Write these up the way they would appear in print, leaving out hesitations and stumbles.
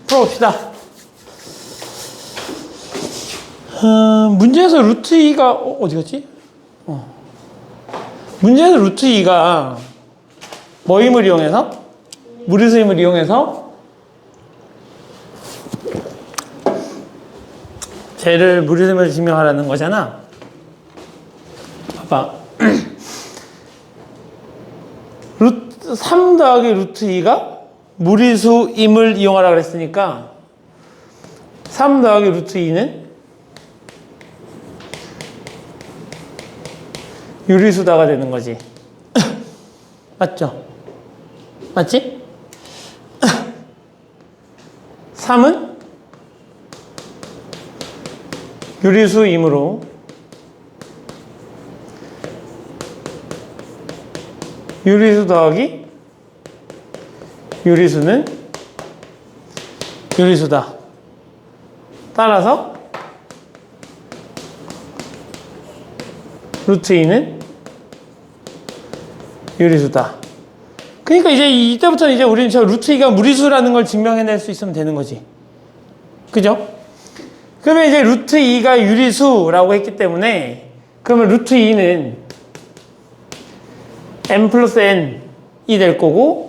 풀어봅시다. 문제에서 루트 2가 어디 갔지? 문제에서 루트 2가 뭐 힘을 이용해서? 무리수 힘을 이용해서 쟤를 무리수 힘을 증명하라는 거잖아. 봐봐. 3 더하기 루트 2가 무리수 임을 이용하라 그랬으니까 3 더하기 루트 2는 유리수다가 되는 거지. 맞죠? 맞지? 3은 유리수이므로 유리수 더하기 유리수는 유리수다. 따라서 루트 2는 유리수다. 그러니까 이제 이때부터는 이제 우리는 저 루트 2가 무리수라는 걸 증명해낼 수 있으면 되는 거지. 그죠? 그러면 이제 루트 2가 유리수라고 했기 때문에 그러면 루트 2는 m 플러스 n이 될 거고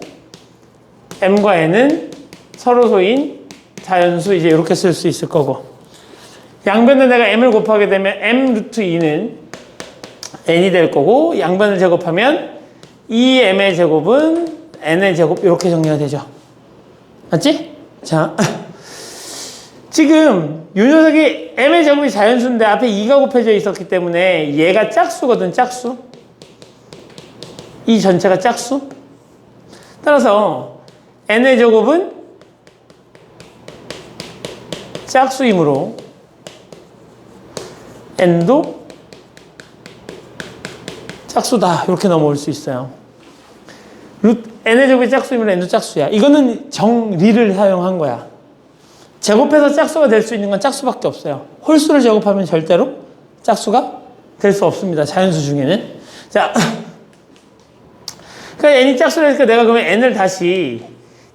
m과 n은 서로소인 자연수 이제 이렇게 쓸 수 있을 거고 양변에 내가 m을 곱하게 되면 m 루트 2는 n이 될 거고 양변을 제곱하면 2m의 제곱은 n의 제곱 이렇게 정리가 되죠. 맞지? 자, 지금 이 녀석이 m의 제곱이 자연수인데 앞에 2가 곱해져 있었기 때문에 얘가 짝수거든. 짝수. 이 전체가 짝수. 따라서 n의 제곱은 짝수이므로 n도 짝수다. 이렇게 넘어올 수 있어요. n의 제곱이 짝수이므로 n도 짝수야. 이거는 정리를 사용한 거야. 제곱해서 짝수가 될 수 있는 건 짝수밖에 없어요. 홀수를 제곱하면 절대로 짝수가 될 수 없습니다. 자연수 중에는. 자, 그러니까 n이 짝수라니까 내가 그러면 n을 다시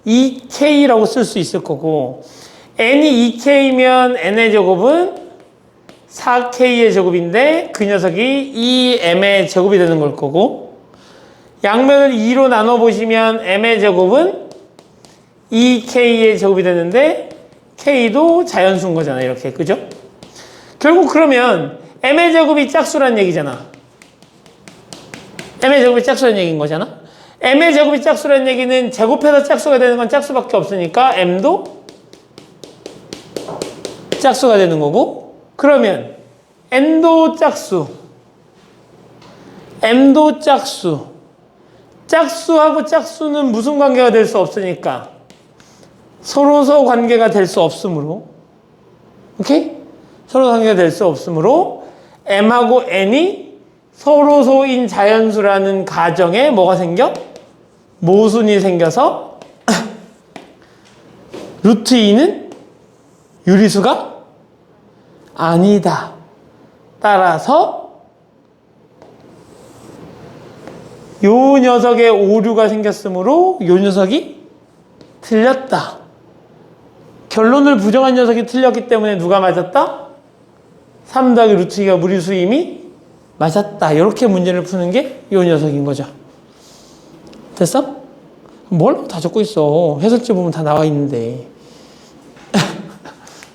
2k라고 쓸 수 있을 거고 n이 2k면 n의 제곱은 4k의 제곱인데 그 녀석이 2m의 제곱이 되는 걸 거고 양면을 2로 나눠보시면 m의 제곱은 2k의 제곱이 되는데 k도 자연수인 거잖아. 이렇게. 그죠? 결국 그러면 m의 제곱이 짝수란 얘기잖아. m의 제곱이 짝수란 얘기인 거잖아. m의 제곱이 짝수란 얘기는 제곱해서 짝수가 되는 건 짝수밖에 없으니까 m도 짝수가 되는 거고 그러면 n도 짝수 m도 짝수 짝수하고 짝수는 무슨 관계가 될 수 없으니까 서로서 관계가 될 수 없으므로 오케이? 서로 관계가 될 수 없으므로 m하고 n이 서로소인 자연수라는 가정에 뭐가 생겨? 모순이 생겨서 루트 2는 유리수가 아니다. 따라서 요 녀석에 오류가 생겼으므로 요 녀석이 틀렸다. 결론을 부정한 녀석이 틀렸기 때문에 누가 맞았다? 3 더하기 루트 2가 무리수임이 맞았다. 이렇게 문제를 푸는 게 요 녀석인 거죠. 됐어? 뭘 다 적고 있어. 해설지 보면 다 나와 있는데.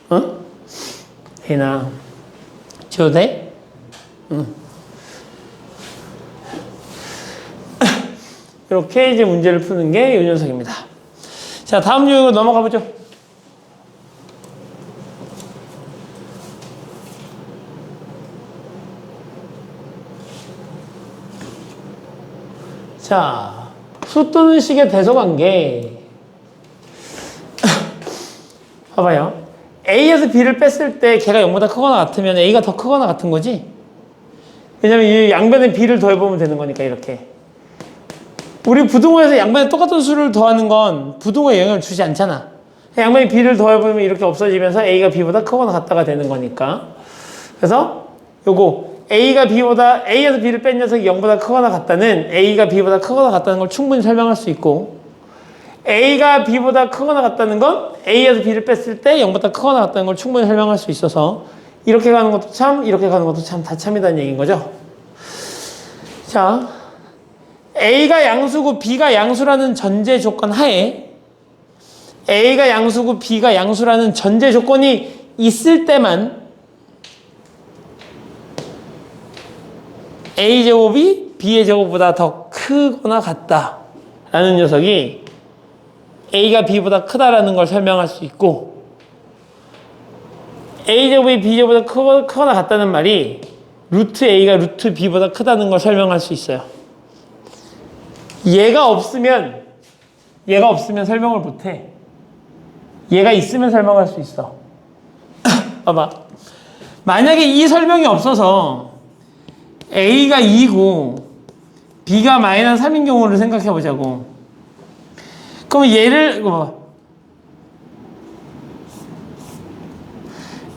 어? 혜나 지워도 돼? 응. 이렇게 이제 문제를 푸는 게 요 녀석입니다. 자, 다음 유형으로 넘어가 보죠. 자, 수 또는 식의 대소관계. 봐봐요. A에서 B를 뺐을 때 걔가 0보다 크거나 같으면 A가 더 크거나 같은 거지? 왜냐면 이 양변에 B를 더해보면 되는 거니까 이렇게. 우리 부등호에서 양변에 똑같은 수를 더하는 건 부등호에 영향을 주지 않잖아. 양변에 B를 더해보면 이렇게 없어지면서 A가 B보다 크거나 같다가 되는 거니까. 그래서 요거 A가 B보다 A에서 B를 뺀 녀석이 0보다 크거나 같다는 A가 B보다 크거나 같다는 걸 충분히 설명할 수 있고 A가 B보다 크거나 같다는 건 A에서 B를 뺐을 때 0보다 크거나 같다는 걸 충분히 설명할 수 있어서 이렇게 가는 것도 참, 이렇게 가는 것도 참 다 참이다는 얘기인 거죠. 자, A가 양수고 B가 양수라는 전제 조건 하에 A가 양수고 B가 양수라는 전제 조건이 있을 때만 A제곱이 B의 제곱보다 더 크거나 같다라는 녀석이 A가 B보다 크다라는 걸 설명할 수 있고 A제곱이 B제곱보다 크거나 같다는 말이 루트 A가 루트 B보다 크다는 걸 설명할 수 있어요. 얘가 없으면 설명을 못해. 얘가 있으면 설명할 수 있어. 봐봐. 만약에 이 설명이 없어서 A가 2고 B가 마이너스 3인 경우를 생각해 보자고. 그럼 얘를 이거 봐봐.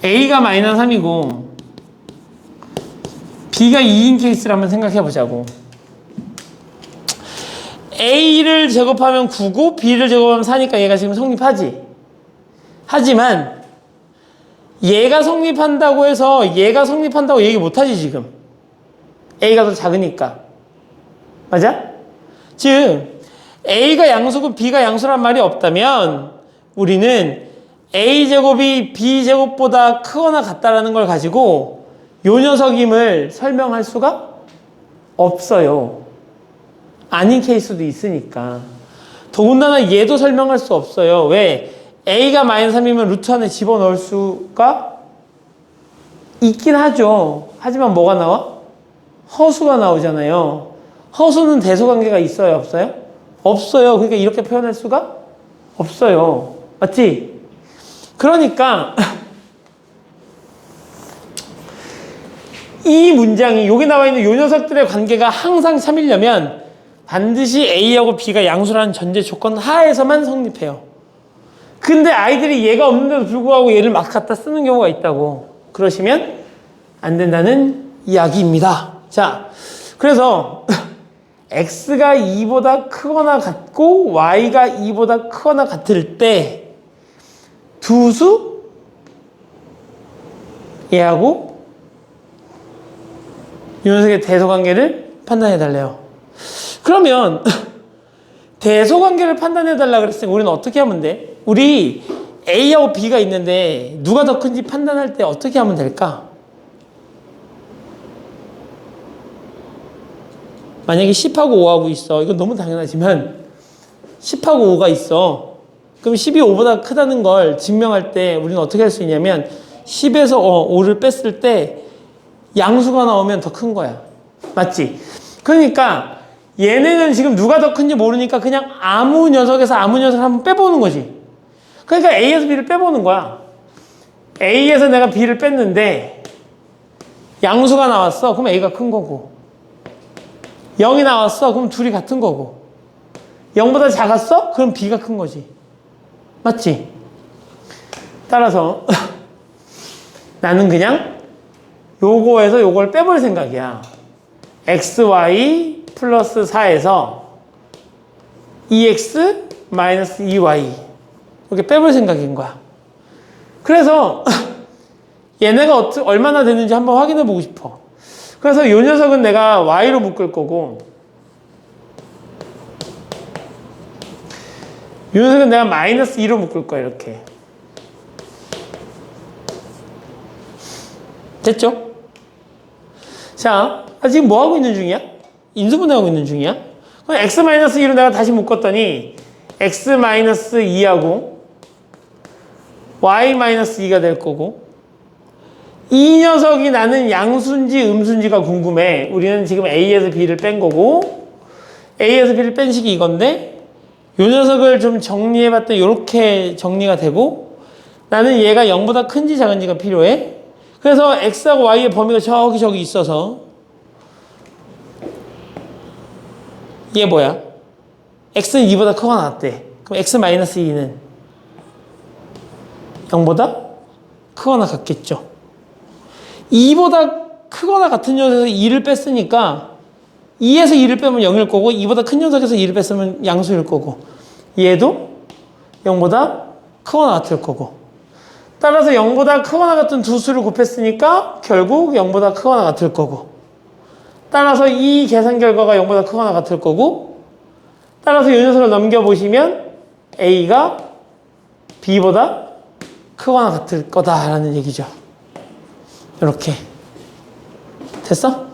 A가 마이너스 3이고 B가 2인 케이스를 한번 생각해 보자고. A를 제곱하면 9고 B를 제곱하면 4니까 얘가 지금 성립하지. 하지만 얘가 성립한다고 해서 얘가 성립한다고 얘기 못하지 지금. A가 더 작으니까. 맞아? 즉 A가 양수고 B가 양수란 말이 없다면 우리는 A제곱이 B제곱보다 크거나 같다라는 걸 가지고 요 녀석임을 설명할 수가 없어요. 아닌 케이스도 있으니까. 더군다나 얘도 설명할 수 없어요. 왜? A가 마이너스 3이면 루트 안에 집어넣을 수가 있긴 하죠. 하지만 뭐가 나와? 허수가 나오잖아요. 허수는 대소관계가 있어요? 없어요? 없어요. 그러니까 이렇게 표현할 수가 없어요. 맞지? 그러니까 이 문장이 여기 나와 있는 요 녀석들의 관계가 항상 참이려면 반드시 A하고 B가 양수라는 전제 조건 하에서만 성립해요. 근데 아이들이 얘가 없는데도 불구하고 얘를 막 갖다 쓰는 경우가 있다고. 그러시면 안 된다는 이야기입니다. 자, 그래서 X가 2보다 크거나 같고 Y가 2보다 크거나 같을 때 두 수 얘하고 이 녀석의 대소관계를 판단해 달래요. 그러면 대소관계를 판단해 달라 그랬으면 우리는 어떻게 하면 돼? 우리 A하고 B가 있는데 누가 더 큰지 판단할 때 어떻게 하면 될까? 만약에 10하고 5하고 있어. 이건 너무 당연하지만 10하고 5가 있어. 그럼 10이 5보다 크다는 걸 증명할 때 우리는 어떻게 할 수 있냐면 10에서 5를 뺐을 때 양수가 나오면 더 큰 거야. 맞지? 그러니까 얘네는 지금 누가 더 큰지 모르니까 그냥 아무 녀석에서 아무 녀석을 한번 빼보는 거지. 그러니까 A에서 B를 빼보는 거야. A에서 내가 B를 뺐는데 양수가 나왔어. 그럼 A가 큰 거고. 0이 나왔어. 그럼 둘이 같은 거고. 0보다 작았어? 그럼 B가 큰 거지. 맞지? 따라서 나는 그냥 요거에서 요걸 빼볼 생각이야. XY 플러스 4에서 2X 마이너스 2Y 이렇게 빼볼 생각인 거야. 그래서 얘네가 얼마나 되는지 한번 확인해 보고 싶어. 그래서 이 녀석은 내가 Y로 묶을 거고 이 녀석은 내가 마이너스 2로 묶을 거야. 이렇게 됐죠? 자, 지금 뭐 하고 있는 중이야? 인수분해하고 있는 중이야? 그럼 X-2로 내가 다시 묶었더니 X-2하고 Y-2가 될 거고 이 녀석이 나는 양수인지 음수인지가 궁금해. 우리는 지금 A에서 B를 뺀 거고 A에서 B를 뺀 식이 이건데 이 녀석을 좀 정리해봤더니 이렇게 정리가 되고 나는 얘가 0보다 큰지 작은지가 필요해. 그래서 X하고 Y의 범위가 저기 있어서 얘 뭐야? X는 2보다 크거나 같대. 그럼 X-2는 0보다 크거나 같겠죠. 2보다 크거나 같은 녀석에서 2를 뺐으니까 2에서 2를 빼면 0일 거고 2보다 큰 녀석에서 2를 뺐으면 양수일 거고 얘도 0보다 크거나 같을 거고. 따라서 0보다 크거나 같은 두 수를 곱했으니까 결국 0보다 크거나 같을 거고. 따라서 이 계산 결과가 0보다 크거나 같을 거고. 따라서 이 녀석을 넘겨보시면 A가 B보다 크거나 같을 거다라는 얘기죠. 이렇게. 됐어?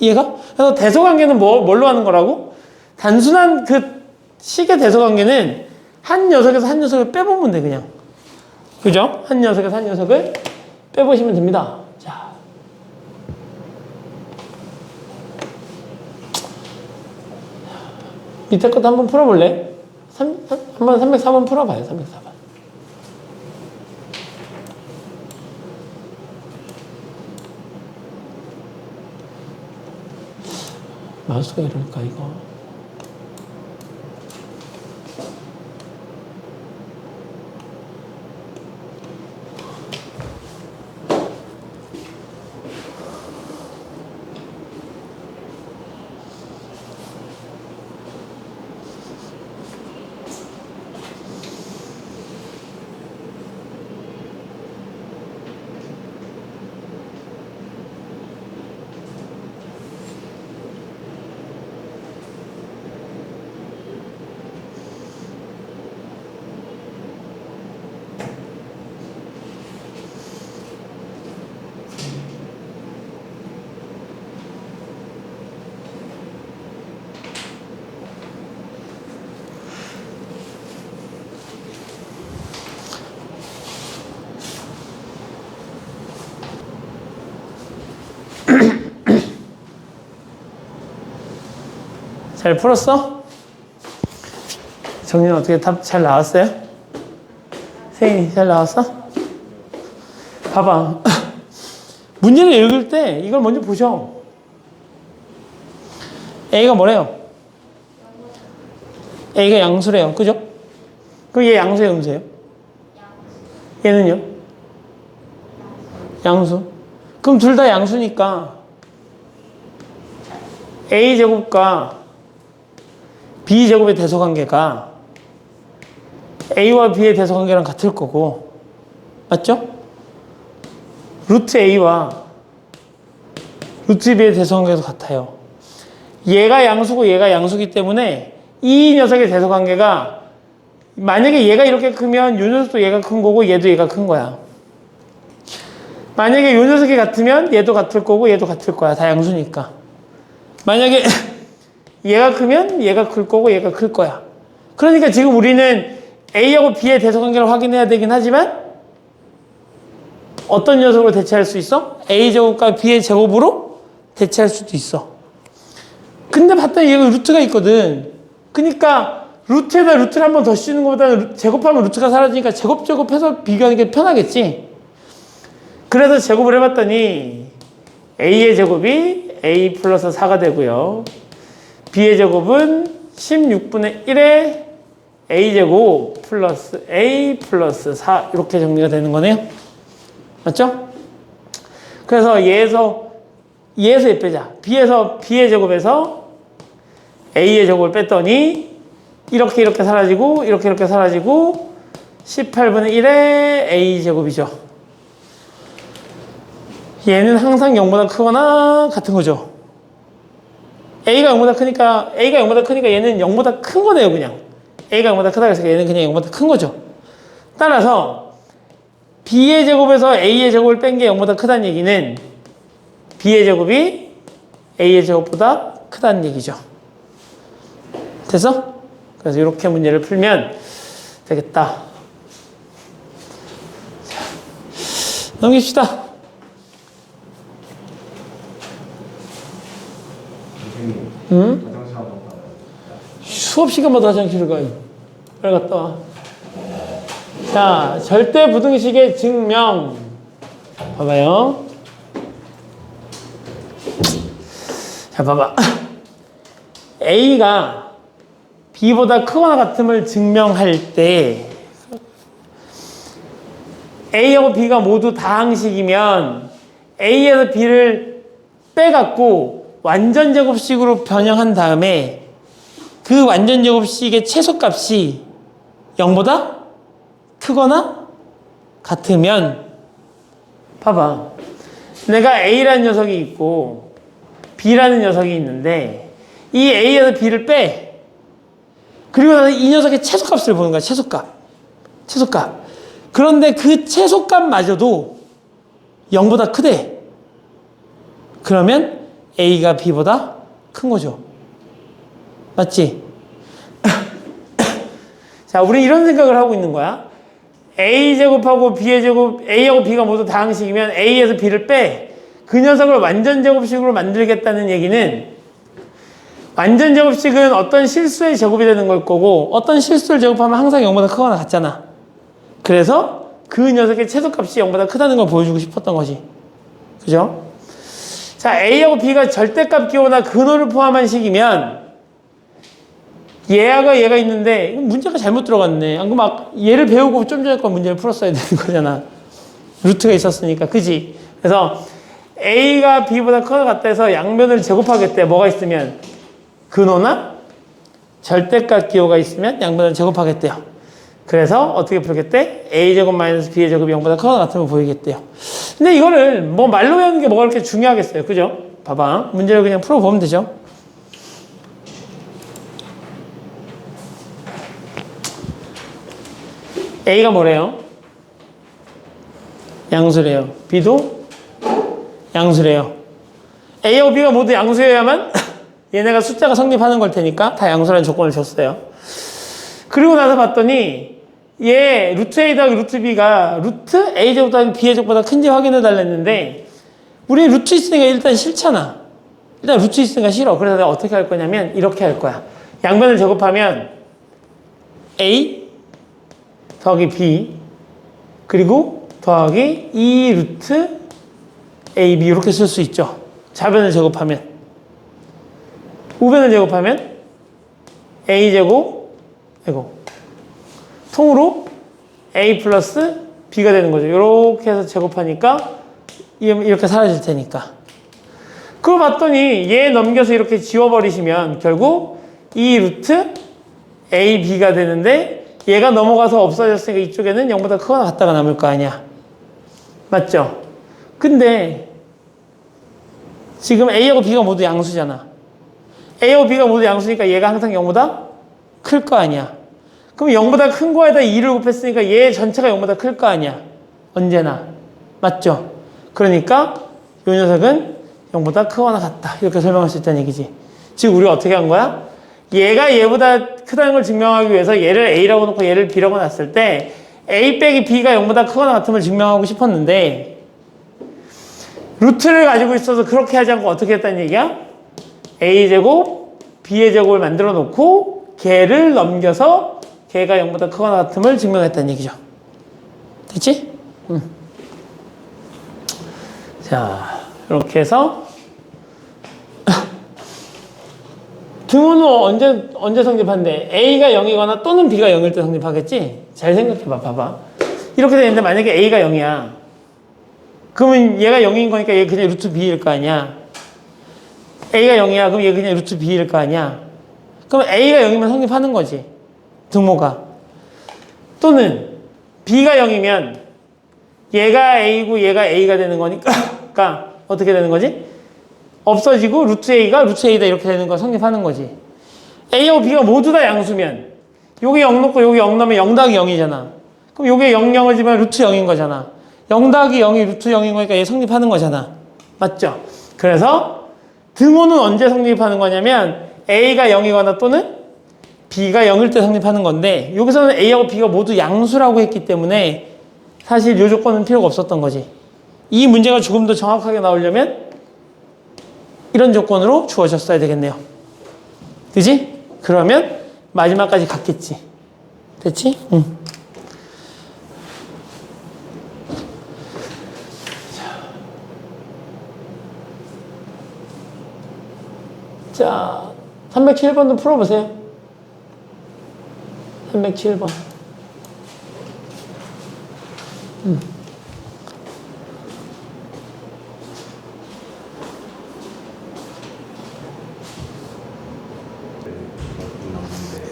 이해가? 그래서 대소관계는 뭘로 하는 거라고? 단순한 그 식의 대소관계는 한 녀석에서 한 녀석을 빼보면 돼, 그냥. 그죠? 한 녀석에서 한 녀석을 빼보시면 됩니다. 자. 밑에 것도 한번 풀어볼래? 한번 304번 풀어봐요, 304번. 마우스가 이럴까, 이거? 잘 풀었어? 정리는 어떻게 답 잘 나왔어요? 선생님 잘 나왔어? 봐봐. 문제를 읽을 때 이걸 먼저 보셔. A가 뭐래요? A가 양수래요. 그죠? 그럼 얘 양수예요, 음수예요? 얘는요? 양수. 그럼 둘 다 양수니까 A제곱과 B제곱의 대소관계가 A와 B의 대소관계랑 같을 거고, 맞죠? 루트 A와 루트 B의 대소관계도 같아요. 얘가 양수고 얘가 양수기 때문에 이 녀석의 대소관계가, 만약에 얘가 이렇게 크면 이 녀석도 얘가 큰 거고 얘도 얘가 큰 거야. 만약에 이 녀석이 같으면 얘도 같을 거고 얘도 같을 거야. 다 양수니까. 만약에 얘가 크면 얘가 클 거고 얘가 클 거야. 그러니까 지금 우리는 A하고 B의 대소관계를 확인해야 되긴 하지만 어떤 녀석으로 대체할 수 있어? A제곱과 B의 제곱으로 대체할 수도 있어. 근데 봤더니 얘가 루트가 있거든. 그러니까 루트에다 루트를 한 번 더 씌우는 것보다는 제곱하면 루트가 사라지니까 제곱해서 비교하는 게 편하겠지. 그래서 제곱을 해봤더니 A의 제곱이 A 플러스 4가 되고요. B의 제곱은 16분의 1의 A제곱 플러스 A 플러스 4 이렇게 정리가 되는 거네요. 맞죠? 그래서 얘에서 얘 빼자. B에서 B의 제곱에서 A의 제곱을 뺐더니 이렇게 사라지고 이렇게 사라지고 18분의 1의 A제곱이죠. 얘는 항상 0보다 크거나 같은 거죠. A가 0보다 크니까 얘는 0보다 큰 거네요, 그냥. A가 0보다 크다 그래서 얘는 그냥 0보다 큰 거죠. 따라서 B의 제곱에서 A의 제곱을 뺀 게 0보다 크다는 얘기는 B의 제곱이 A의 제곱보다 크다는 얘기죠. 됐어? 그래서 이렇게 문제를 풀면 되겠다. 자, 넘깁시다. 응? 수업 시간마다 화장실을 가요. 빨리 갔다 와. 자, 절대 부등식의 증명. 봐봐요. 자, 봐봐. A가 B보다 크거나 같음을 증명할 때 A하고 B가 모두 다항식이면 A에서 B를 빼갖고 완전 제곱식으로 변형한 다음에 그 완전 제곱식의 최소값이 0보다 크거나 같으면 봐봐. 내가 A라는 녀석이 있고 B라는 녀석이 있는데 이 A에서 B를 빼. 그리고 나서 이 녀석의 최소값을 보는 거야. 최소값. 그런데 그 최소값마저도 0보다 크대. 그러면 A가 B보다 큰 거죠. 맞지? 자, 우리 이런 생각을 하고 있는 거야. A제곱하고 B의 제곱, A하고 B가 모두 다항식이면 A에서 B를 빼. 그 녀석을 완전 제곱식으로 만들겠다는 얘기는 완전 제곱식은 어떤 실수의 제곱이 되는 걸 거고 어떤 실수를 제곱하면 항상 0보다 크거나 같잖아. 그래서 그 녀석의 최소값이 0보다 크다는 걸 보여주고 싶었던 거지. 그죠? 자, A하고 B가 절대값 기호나 근호를 포함한 식이면 얘가 있는데 문제가 잘못 들어갔네. 안 그러면 얘를 배우고 좀 전에 거 문제를 풀었어야 되는 거잖아. 루트가 있었으니까. 그지? 그래서 A가 B보다 크거나 같다 해서 양변을 제곱하겠대. 뭐가 있으면? 근호나 절대값 기호가 있으면 양변을 제곱하겠대요. 그래서 어떻게 풀겠대? A제곱 마이너스 B의 제곱이 0보다 크거나 같으면 보이겠대요. 근데 이거를 뭐 말로 외우는 게 뭐가 그렇게 중요하겠어요. 그죠? 봐봐. 문제를 그냥 풀어보면 되죠. A가 뭐래요? 양수래요. B도 양수래요. A하고 B가 모두 양수여야만 얘네가 숫자가 성립하는 걸 테니까 다 양수라는 조건을 줬어요. 그리고 나서 봤더니 얘 루트 A 더하기 루트 B가 루트 A제곱 더하기 B제곱보다 큰지 확인해 달랬는데 우리 루트 있으니까 일단 싫잖아. 일단 루트 있으니까 싫어. 그래서 내가 어떻게 할 거냐면 이렇게 할 거야. 양변을 제곱하면 A 더하기 B 그리고 더하기 2 루트 AB 이렇게 쓸 수 있죠. 좌변을 제곱하면 우변을 제곱하면 A제곱 통으로 A 플러스 B가 되는 거죠. 이렇게 해서 제곱하니까 이렇게 사라질 테니까. 그걸 봤더니 얘 넘겨서 이렇게 지워버리시면 결국 2 루트 AB가 되는데 얘가 넘어가서 없어졌으니까 이쪽에는 0보다 크거나 같다가 남을 거 아니야. 맞죠? 근데 지금 A하고 B가 모두 양수잖아. A하고 B가 모두 양수니까 얘가 항상 0보다 클 거 아니야. 그럼 0보다 큰 거에다 2를 곱했으니까 얘 전체가 0보다 클 거 아니야. 언제나. 맞죠? 그러니까 이 녀석은 0보다 크거나 같다. 이렇게 설명할 수 있다는 얘기지. 즉 우리가 어떻게 한 거야? 얘가 얘보다 크다는 걸 증명하기 위해서 얘를 A라고 놓고 얘를 B라고 놨을 때 A 빼기 B가 0보다 크거나 같음을 증명하고 싶었는데 루트를 가지고 있어서 그렇게 하지 않고 어떻게 했다는 얘기야? A제곱, B의 제곱을 만들어 놓고 걔를 넘겨서 걔가 0보다 크거나 같음을 증명했다는 얘기죠. 됐지? 자, 이렇게 해서 등호는 언제 성립한대? A가 0이거나 또는 B가 0일 때 성립하겠지? 잘 생각해봐, 봐봐. 이렇게 되는데 만약에 A가 0이야. 그러면 얘가 0인 거니까 얘 그냥 루트 B일 거 아니야. A가 0이야. 그럼 얘 그냥 루트 B일 거 아니야. 그럼 A가 0이면 성립하는 거지. 등호가. 또는 B가 0이면 얘가 A고 얘가 A가 되는 거니까 그러니까 어떻게 되는 거지? 없어지고 루트 A가 루트 A다 이렇게 되는 거 성립하는 거지. A하고 B가 모두 다 양수면 여기 0 놓고 여기 0 넣으면 0 더하기 0이잖아. 그럼 여기에 0, 0을 집으면 루트 0인 거잖아. 0 더하기 0이 루트 0인 거니까 얘 성립하는 거잖아. 맞죠? 그래서 등호는 언제 성립하는 거냐면 A가 0이거나 또는 B가 0일 때 성립하는 건데 여기서는 A하고 B가 모두 양수라고 했기 때문에 사실 이 조건은 필요가 없었던 거지. 이 문제가 조금 더 정확하게 나오려면 이런 조건으로 주어졌어야 되겠네요. 그지? 그러면 마지막까지 갔겠지. 됐지? 응. 자, 307번도 풀어보세요. 307번.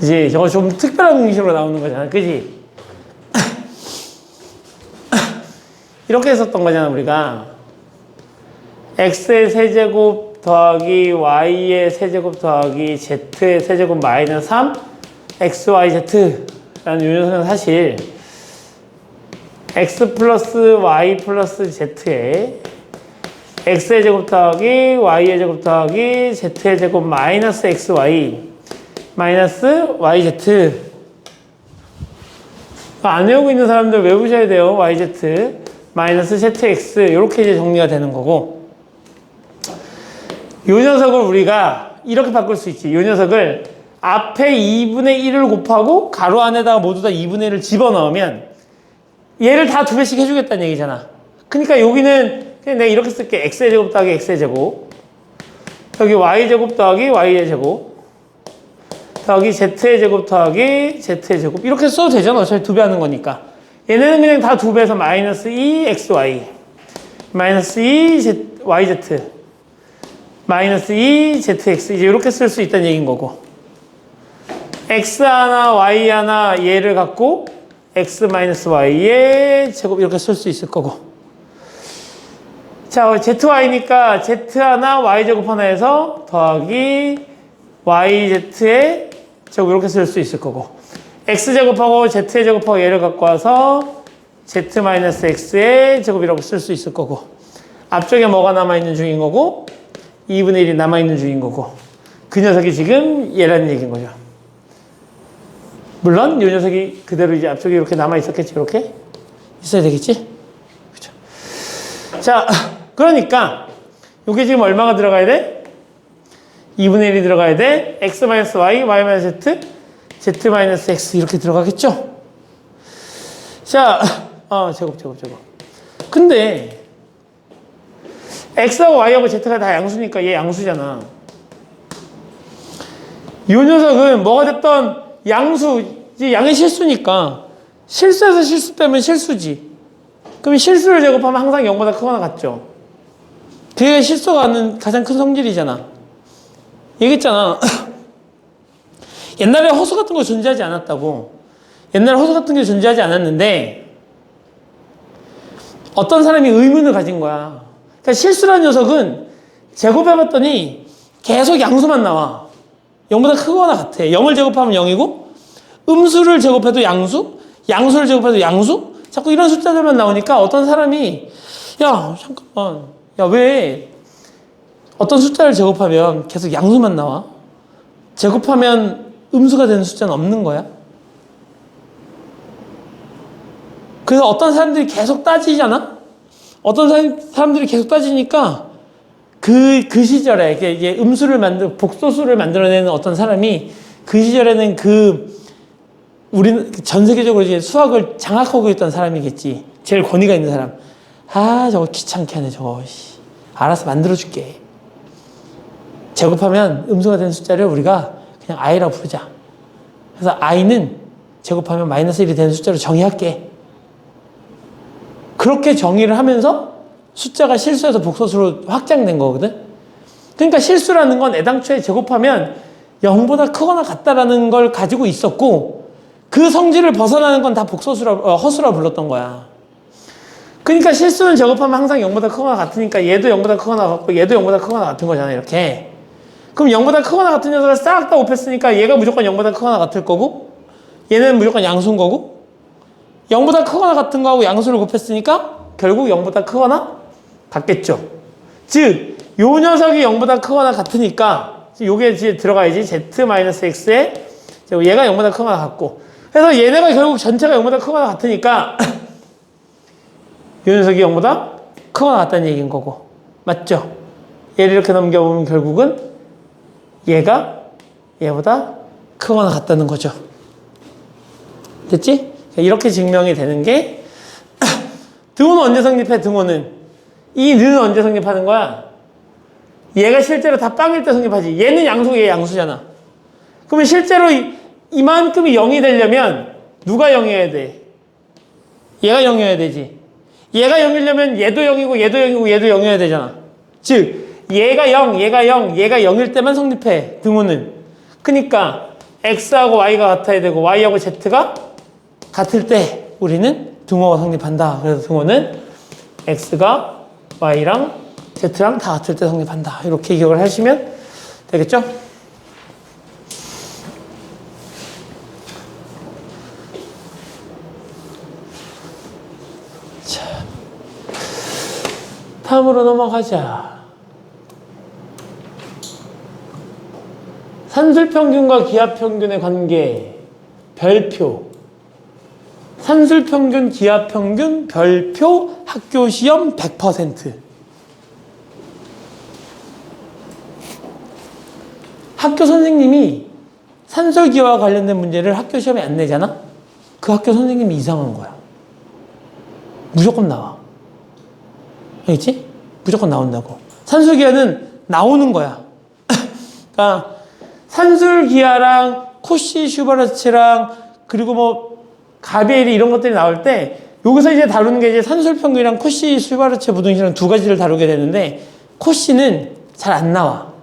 그지? 저거 좀 특별한 공식으로 나오는 거잖아. 그지? 이렇게 했었던 거잖아, 우리가. x의 세제곱 더하기 y의 세제곱 더하기 z의 세제곱 마이너스 3 x, y, z라는 요 녀석은 사실 x 플러스 y 플러스 z에 x의 제곱 더하기 y의 제곱 더하기 z의 제곱 마이너스 xy 마이너스 yz. 안 외우고 있는 사람들 외우셔야 돼요. yz 마이너스 zx 이렇게 이제 정리가 되는 거고, 요 녀석을 우리가 이렇게 바꿀 수 있지. 요 녀석을 앞에 2분의 1을 곱하고 가로 안에다가 모두 다 2분의 1을 집어넣으면 얘를 다 두 배씩 해주겠다는 얘기잖아. 그러니까 여기는 그냥 내가 이렇게 쓸게. x의 제곱 더하기 x의 제곱, 여기 y 제곱 더하기 y의 제곱 더하기 z의 제곱 더하기 z의 제곱, 이렇게 써도 되잖아. 어차피 두 배 하는 거니까. 얘네는 그냥 다 두 배에서 마이너스 2xy 마이너스 2yz 마이너스 2zx 이제 이렇게 쓸 수 있다는 얘기인 거고, x 하나 y 하나 얘를 갖고 x 마이너스 y의 제곱 이렇게 쓸 수 있을 거고, 자 zy니까 z 하나 y 제곱 하나 해서 더하기 yz의 제곱 이렇게 쓸 수 있을 거고, x 제곱하고 z의 제곱하고 얘를 갖고 와서 z 마이너스 x의 제곱이라고 쓸 수 있을 거고, 앞쪽에 뭐가 남아있는 중인 거고 2분의 1이 남아있는 중인 거고, 그 녀석이 지금 얘라는 얘기인 거죠. 물론 이 녀석이 그대로 이제 앞쪽에 이렇게 남아있었겠지. 이렇게 있어야 되겠지. 그렇죠. 자, 그러니까 이게 지금 얼마가 들어가야 돼? 2분의 1이 들어가야 돼. x 마이너스 y, y 마이너스 z, z 마이너스 x 이렇게 들어가겠죠. 자, 제곱. 근데 x하고 y하고 z가 다 양수니까 얘 양수잖아. 이 녀석은 뭐가 됐던 양수, 이제 양의 실수니까 실수에서 실수 빼면 실수지. 그럼 실수를 제곱하면 항상 0보다 크거나 같죠. 그게 실수가 하는 가장 큰 성질이잖아. 얘기했잖아. 옛날에 허수 같은 거 존재하지 않았다고. 옛날에 허수 같은 게 존재하지 않았는데 어떤 사람이 의문을 가진 거야. 그러니까 실수라는 녀석은 제곱해봤더니 계속 양수만 나와. 0보다 크거나 같아. 0을 제곱하면 0이고 음수를 제곱해도 양수, 양수를 제곱해도 양수, 자꾸 이런 숫자들만 나오니까 어떤 사람이 야 잠깐만, 야 왜 어떤 숫자를 제곱하면 계속 양수만 나와? 제곱하면 음수가 되는 숫자는 없는 거야? 그래서 어떤 사람들이 계속 따지잖아? 어떤 사람들이 계속 따지니까 그 시절에 이게 음수를 복소수를 만들어내는 어떤 사람이 그 시절에는 우리는 전 세계적으로 이제 수학을 장악하고 있던 사람이겠지. 제일 권위가 있는 사람. 저거 귀찮게 하네, 저거. 알아서 만들어줄게. 제곱하면 음수가 되는 숫자를 우리가 그냥 i라고 부르자. 그래서 i는 제곱하면 마이너스 1이 되는 숫자로 정의할게. 그렇게 정의를 하면서 숫자가 실수해서 복소수로 확장된 거거든. 그러니까 실수라는 건 애당초에 제곱하면 0보다 크거나 같다라는 걸 가지고 있었고, 그 성질을 벗어나는 건 다 허수라 불렀던 거야. 그러니까 실수는 제곱하면 항상 0보다 크거나 같으니까 얘도 0보다 크거나 같고 얘도 0보다 크거나 같은 거잖아, 이렇게. 그럼 0보다 크거나 같은 녀석을 싹 다 곱했으니까 얘가 무조건 0보다 크거나 같을 거고, 얘는 무조건 양수인 거고, 0보다 크거나 같은 거하고 양수를 곱했으니까 결국 0보다 크거나 같겠죠. 즉, 요 녀석이 0보다 크거나 같으니까 요게 이제 들어가야지. z-x에 얘가 0보다 크거나 같고, 그래서 얘네가 결국 전체가 0보다 크거나 같으니까 요 녀석이 0보다 크거나 같다는 얘기인 거고, 맞죠? 얘를 이렇게 넘겨보면 결국은 얘가 얘보다 크거나 같다는 거죠. 됐지? 이렇게 증명이 되는 게 등호는 언제 성립해? 등호는 이 는 언제 성립하는 거야? 얘가 실제로 다 빵일 때 성립하지. 얘는 양수고 얘 양수잖아. 그러면 실제로 이만큼이 0이 되려면 누가 0이어야 돼? 얘가 0이어야 되지. 얘가 0이려면 얘도 0이고 얘도 0이고 얘도 0이어야 되잖아. 즉 얘가 0, 얘가 0, 얘가 0일 때만 성립해, 등호는. 그러니까 X하고 Y가 같아야 되고 Y하고 Z가 같을 때 우리는 등호가 성립한다. 그래서 등호는 X가 Y랑 Z랑 다 같을 때 성립한다. 이렇게 기억을 하시면 되겠죠? 자, 다음으로 넘어가자. 산술평균과 기하평균의 관계, 별표. 산술평균, 기하평균, 별표, 학교시험 100%. 학교 선생님이 산술기와 관련된 문제를 학교시험에 안 내잖아? 그 학교 선생님이 이상한 거야. 무조건 나와. 알겠지? 무조건 나온다고. 산술기하는 나오는 거야. 그러니까 산술기하랑 코시 슈바르츠랑 그리고 뭐 가비엘이 이런 것들이 나올 때 여기서 이제 다루는 게 이제 산술평균이랑 코시 슈바르츠 부등식이랑 두 가지를 다루게 되는데 코시는 잘 안 나와.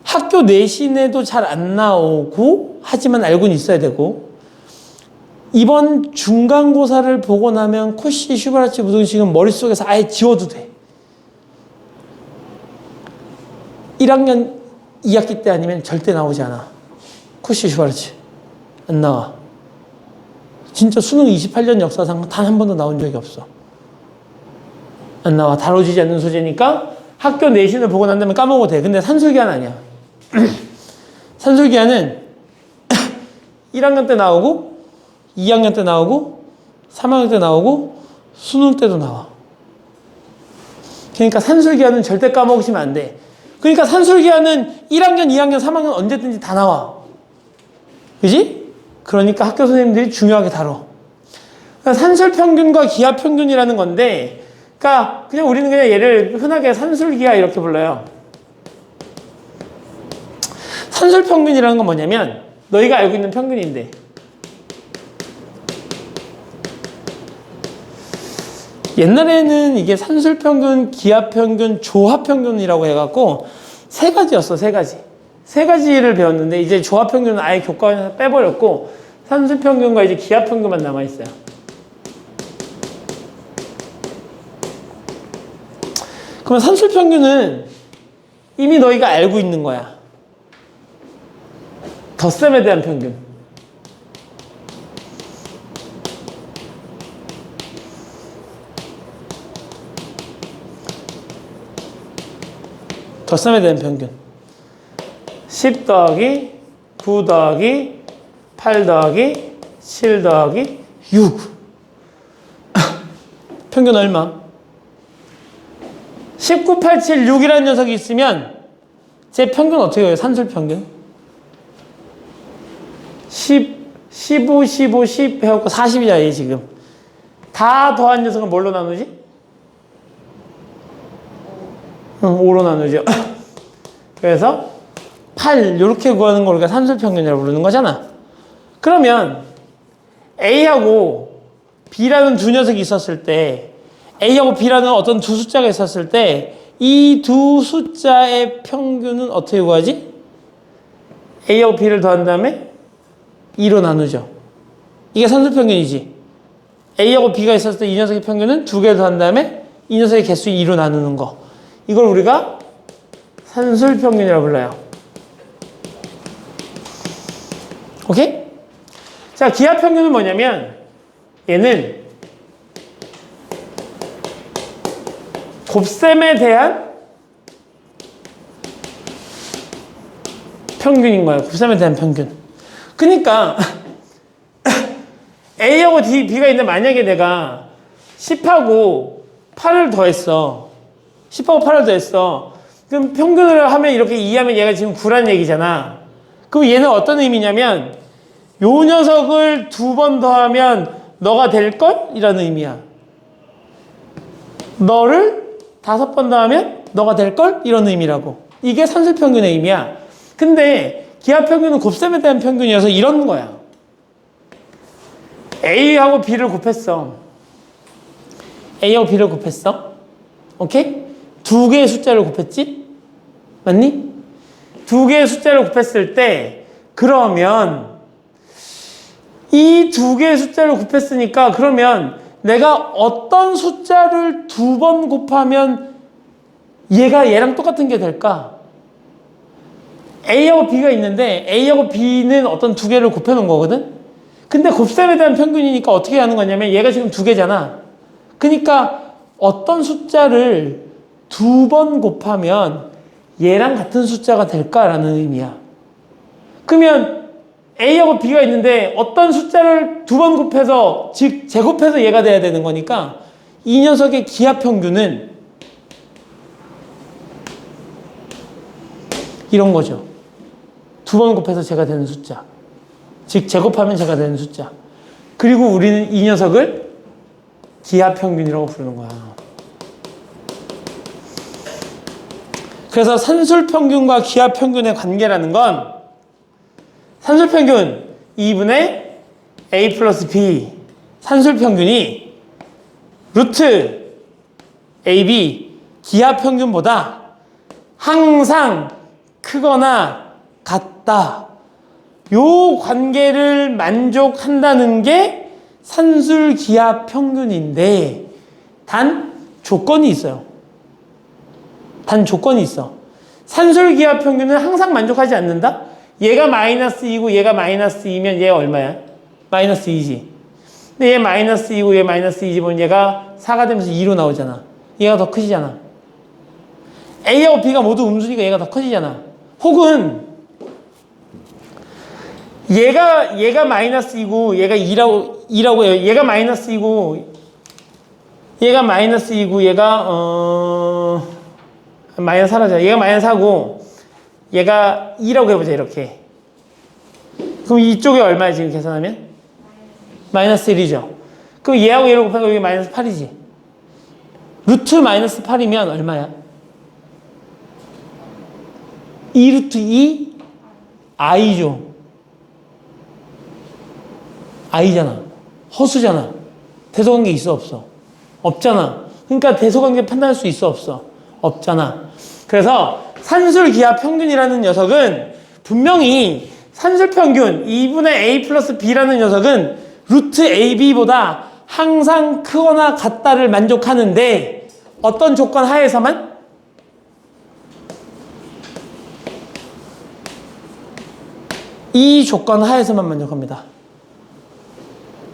학교 내신에도 잘 안 나오고 하지만 알고는 있어야 되고 이번 중간고사를 보고 나면 코시 슈바르츠 부등식은 머릿속에서 아예 지워도 돼. 1학년 2학기 때 아니면 절대 나오지 않아. 코시 슈바르츠 안 나와. 진짜 수능 28년 역사상 단 한 번도 나온 적이 없어. 안 나와. 다뤄지지 않는 소재니까 학교 내신을 보고 난 다음에 까먹어도 돼. 근데 산술기하는 아니야. 산술기하는 1학년 때 나오고 2학년 때 나오고 3학년 때 나오고 수능 때도 나와. 그러니까 산술기하는 절대 까먹으시면 안 돼. 그러니까 산술기하는 1학년, 2학년, 3학년 언제든지 다 나와. 그지? 그러니까 학교 선생님들이 중요하게 다뤄. 그러니까 산술평균과 기하평균이라는 건데, 그러니까 그냥 우리는 그냥 얘를 흔하게 산술기하 이렇게 불러요. 산술평균이라는 건 뭐냐면 너희가 알고 있는 평균인데 옛날에는 이게 산술평균, 기하평균, 조합평균이라고 해갖고 세 가지였어. 세 가지. 세 가지를 배웠는데 이제 조합평균은 아예 교과에서 빼버렸고 산술평균과 이제 기하평균만 남아있어요. 그러면 산술평균은 이미 너희가 알고 있는 거야. 덧셈에 대한 평균. 덧셈에 대한 평균. 10 더하기 9 더하기 8 더하기 7 더하기 6. 평균 얼마? 19, 8, 7, 6이라는 녀석이 있으면 제 평균 어떻게 해요? 산술평균. 10, 15, 15, 10 해갖고 40이야, 얘 지금. 다 더한 녀석은 뭘로 나누지? 5로 나누죠. 그래서 8, 이렇게 구하는 걸 우리가 산술평균이라고 부르는 거잖아. 그러면 A하고 B라는 두 녀석이 있었을 때, A하고 B라는 어떤 두 숫자가 있었을 때, 이 두 숫자의 평균은 어떻게 구하지? A하고 B를 더한 다음에 2로 나누죠. 이게 산술평균이지. A하고 B가 있었을 때 이 녀석의 평균은 두 개 더한 다음에 이 녀석의 개수 2로 나누는 거. 이걸 우리가 산술평균이라고 불러요. 오케이? 자, 기하평균은 뭐냐면 얘는 곱셈에 대한 평균인 거예요. 곱셈에 대한 평균. 그러니까 A하고 B가 있는데 만약에 내가 10하고 8을 더했어. 10하고 8을 더했어. 그럼 평균을 하면 이렇게 이해하면 얘가 지금 9란 얘기잖아. 그럼 얘는 어떤 의미냐면 요 녀석을 2번 더하면 너가 될걸? 이라는 의미야. 너를 5번 더하면 너가 될걸? 이런 의미라고. 이게 산술평균의 의미야. 근데 기하평균은 곱셈에 대한 평균이어서 이런 거야. A하고 B를 곱했어. A하고 B를 곱했어. 오케이? 두 개의 숫자를 곱했지? 맞니? 두 개의 숫자를 곱했을 때 그러면 이 두 개의 숫자를 곱했으니까 그러면 내가 어떤 숫자를 두 번 곱하면 얘가 얘랑 똑같은 게 될까? A하고 B가 있는데 A하고 B는 어떤 두 개를 곱해 놓은 거거든? 근데 곱셈에 대한 평균이니까 어떻게 하는 거냐면 얘가 지금 두 개잖아. 그러니까 어떤 숫자를 두 번 곱하면 얘랑 같은 숫자가 될까라는 의미야. 그러면 A하고 B가 있는데 어떤 숫자를 두 번 곱해서 즉 제곱해서 얘가 돼야 되는 거니까 이 녀석의 기하 평균은 이런 거죠. 두 번 곱해서 제가 되는 숫자. 즉 제곱하면 제가 되는 숫자. 그리고 우리는 이 녀석을 기하 평균이라고 부르는 거야. 그래서 산술 평균과 기하 평균의 관계라는 건 산술 평균 2분의 A 플러스 B 산술 평균이 루트 AB 기하 평균보다 항상 크거나 같다. 요 관계를 만족한다는 게 산술 기하 평균인데 단 조건이 있어요. 단 조건이 있어. 산술 기하 평균은 항상 만족하지 않는다? 얘가 마이너스 2고 얘가 마이너스 2면 얘가 얼마야? 마이너스 2지. 근데 얘 마이너스 2고 얘 마이너스 2지 보면 얘가 4가 되면서 2로 나오잖아. 얘가 더 크지잖아. A하고 B가 모두 음수니까 얘가 더 커지잖아. 혹은 얘가 마이너스 2고 얘가 2라고 해요. 얘가 마이너스 2고 얘가 마이너스 2고 얘가 마이너스 4라잖아. 얘가 마이너스 4고 얘가 2라고 해보자 이렇게. 그럼 이쪽에 얼마야 지금 계산하면? 마이너스 1이죠. 그럼 얘하고 얘를 곱하면 여기 마이너스 8이지. 루트 마이너스 8이면 얼마야? 2루트 2 i죠. i잖아. 허수잖아. 대소관계 있어 없어? 없잖아. 그러니까 대소관계 판단할 수 있어 없어? 없잖아. 그래서 산술기하 평균이라는 녀석은 분명히 산술평균 2분의 A 플러스 B라는 녀석은 루트 AB보다 항상 크거나 같다를 만족하는데 어떤 조건 하에서만? 이 조건 하에서만 만족합니다.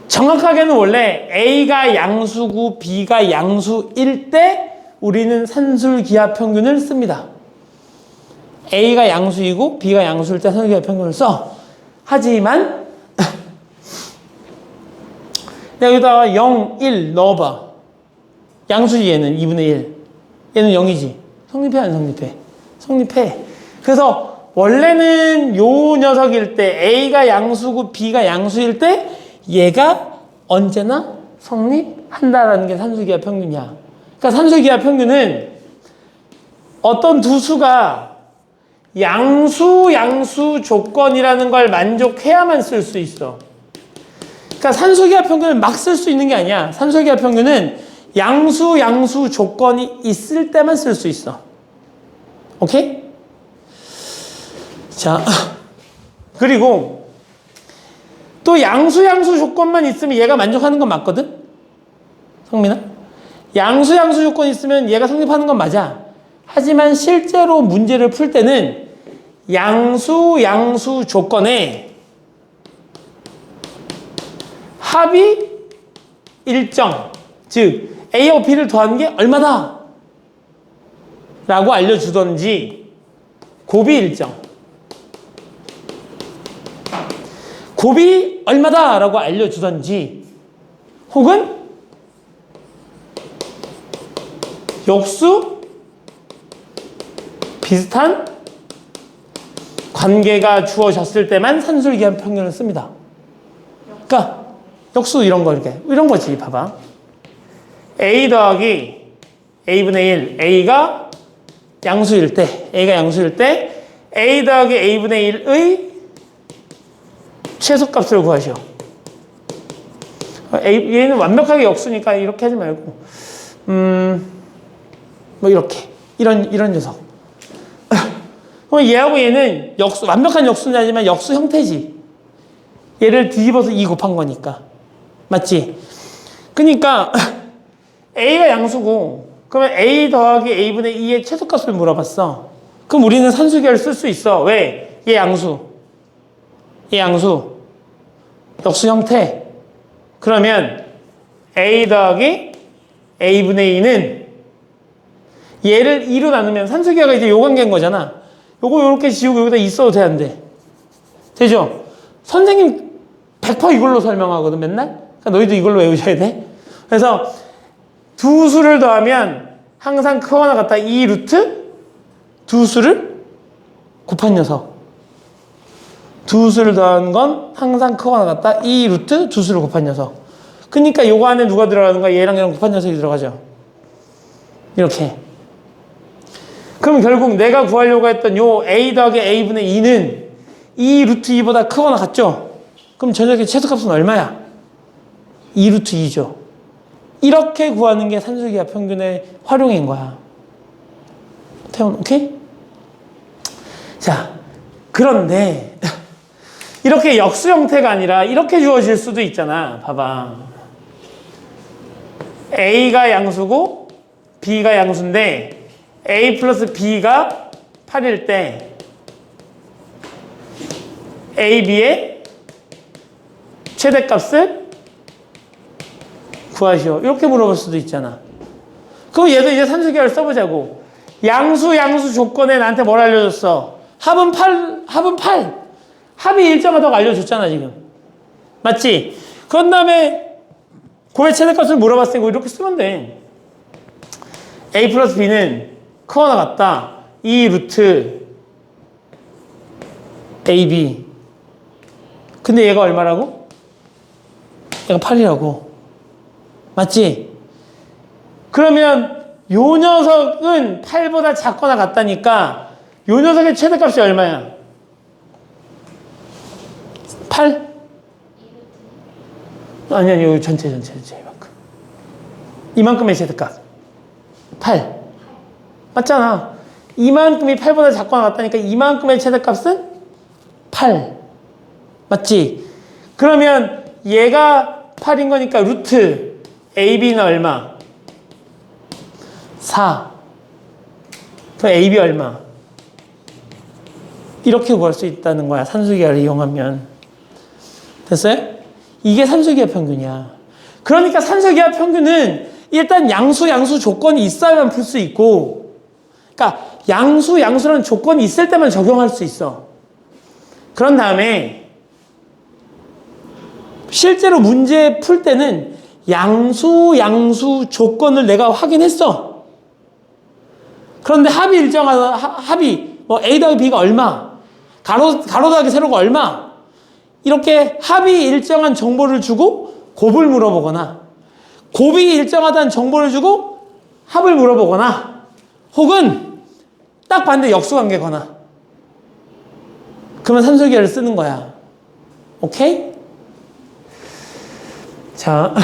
정확하게는 원래 A가 양수고 B가 양수일 때 우리는 산술기하 평균을 씁니다. A가 양수이고 B가 양수일 때 산술기하 평균을 써. 하지만 내가 여기다가 0, 1 넣어봐. 양수지 얘는 2분의 1. 얘는 0이지. 성립해 안 성립해? 성립해. 그래서 원래는 요 녀석일 때 A가 양수고 B가 양수일 때 얘가 언제나 성립한다라는 게 산술기하 평균이야. 그러니까 산술기하 평균은 어떤 두 수가 양수 조건이라는 걸 만족해야만 쓸 수 있어. 그러니까 산술기하 평균은 막 쓸 수 있는 게 아니야. 산술기하 평균은 양수 조건이 있을 때만 쓸 수 있어. 오케이? 자, 그리고 또 양수 조건만 있으면 얘가 만족하는 건 맞거든? 성민아? 양수 조건이 있으면 얘가 성립하는 건 맞아. 하지만 실제로 문제를 풀 때는 양수 조건에 합이 일정, 즉 A하고 B를 더하는 게 얼마다 라고 알려주던지 곱이 일정, 곱이 얼마다 라고 알려주던지 혹은 역수 비슷한 관계가 주어졌을 때만 산술기하 평균을 씁니다. 그러니까 역수 이런 거 이런 거지. 봐봐. A 더하기 A분의 1 A가 양수일 때 A 더하기 A분의 1의 최소값을 구하시오. 얘는 완벽하게 역수니까 이렇게 하지 말고 뭐 이렇게 이런 녀석. 그럼 얘하고 얘는 역수, 완벽한 역수는 아니지만 역수 형태지. 얘를 뒤집어서 2 곱한 거니까. 맞지? 그러니까 A가 양수고 그러면 A 더하기 A분의 2의 최소값을 물어봤어. 그럼 우리는 산수계를 쓸 수 있어. 왜? 얘 양수. 얘 양수. 역수 형태. 그러면 A 더하기 A분의 2는 얘를 2로 나누면 산수계가 이제 요 관계인 거잖아. 요거 요렇게 지우고 여기다 있어도 돼, 안 돼? 되죠? 선생님 100% 이걸로 설명하거든, 맨날? 그러니까 너희도 이걸로 외우셔야 돼. 그래서 두 수를 더하면 항상 크거나 같다 2 루트 두 수를 곱한 녀석. 두 수를 더한 건 항상 크거나 같다 2 루트 두 수를 곱한 녀석. 그러니까 요거 안에 누가 들어가는 거야? 얘랑 얘랑 곱한 녀석이 들어가죠. 이렇게. 그럼 결국 내가 구하려고 했던 요 A 더하기 A분의 2는 2 루트 2보다 크거나 같죠? 그럼 저 녀석의 최소값은 얼마야? 2 루트 2죠. 이렇게 구하는 게 산술기하 평균의 활용인 거야. 태원, 오케이? 자, 그런데 이렇게 역수 형태가 아니라 이렇게 주어질 수도 있잖아. 봐봐. A가 양수고 B가 양수인데 A 플러스 B가 8일 때 A, B의 최대값을 구하시오. 이렇게 물어볼 수도 있잖아. 그럼 얘도 이제 산술계를 써보자고. 양수 조건에 나한테 뭘 알려줬어? 합은 8. 합이 일정하다고 알려줬잖아, 지금. 맞지? 그런 다음에 고의 최대값을 물어봤으니까 이렇게 쓰면 돼. A 플러스 B는 크거나 같다 2 루트 AB. 근데 얘가 얼마라고? 얘가 8이라고. 맞지? 그러면 요 녀석은 8보다 작거나 같다니까 요 녀석의 최대값이 얼마야? 8? 아니 요 전체 이만큼. 이만큼의 최대값 8 맞잖아. 이만큼이 8보다 작거나 같다니까 이만큼의 최대값은 8 맞지? 그러면 얘가 8인 거니까 루트 AB는 얼마? 4. 그럼 AB 얼마? 이렇게 구할 수 있다는 거야. 산술기하를 이용하면. 됐어요? 이게 산술기하 평균이야. 그러니까 산술기하 평균은 일단 양수 조건이 있어야만 풀 수 있고, 그러니까 양수라는 조건이 있을 때만 적용할 수 있어. 그런 다음에 실제로 문제 풀 때는 양수 조건을 내가 확인했어. 그런데 합이 일정하다, 합이 뭐 A 더하기 B가 얼마, 가로 더하기 세로가 얼마, 이렇게 합이 일정한 정보를 주고 곱을 물어보거나, 곱이 일정하다는 정보를 주고 합을 물어보거나, 혹은 딱 반대 역수관계거나, 그러면 산술기하를 쓰는 거야. 오케이? 자,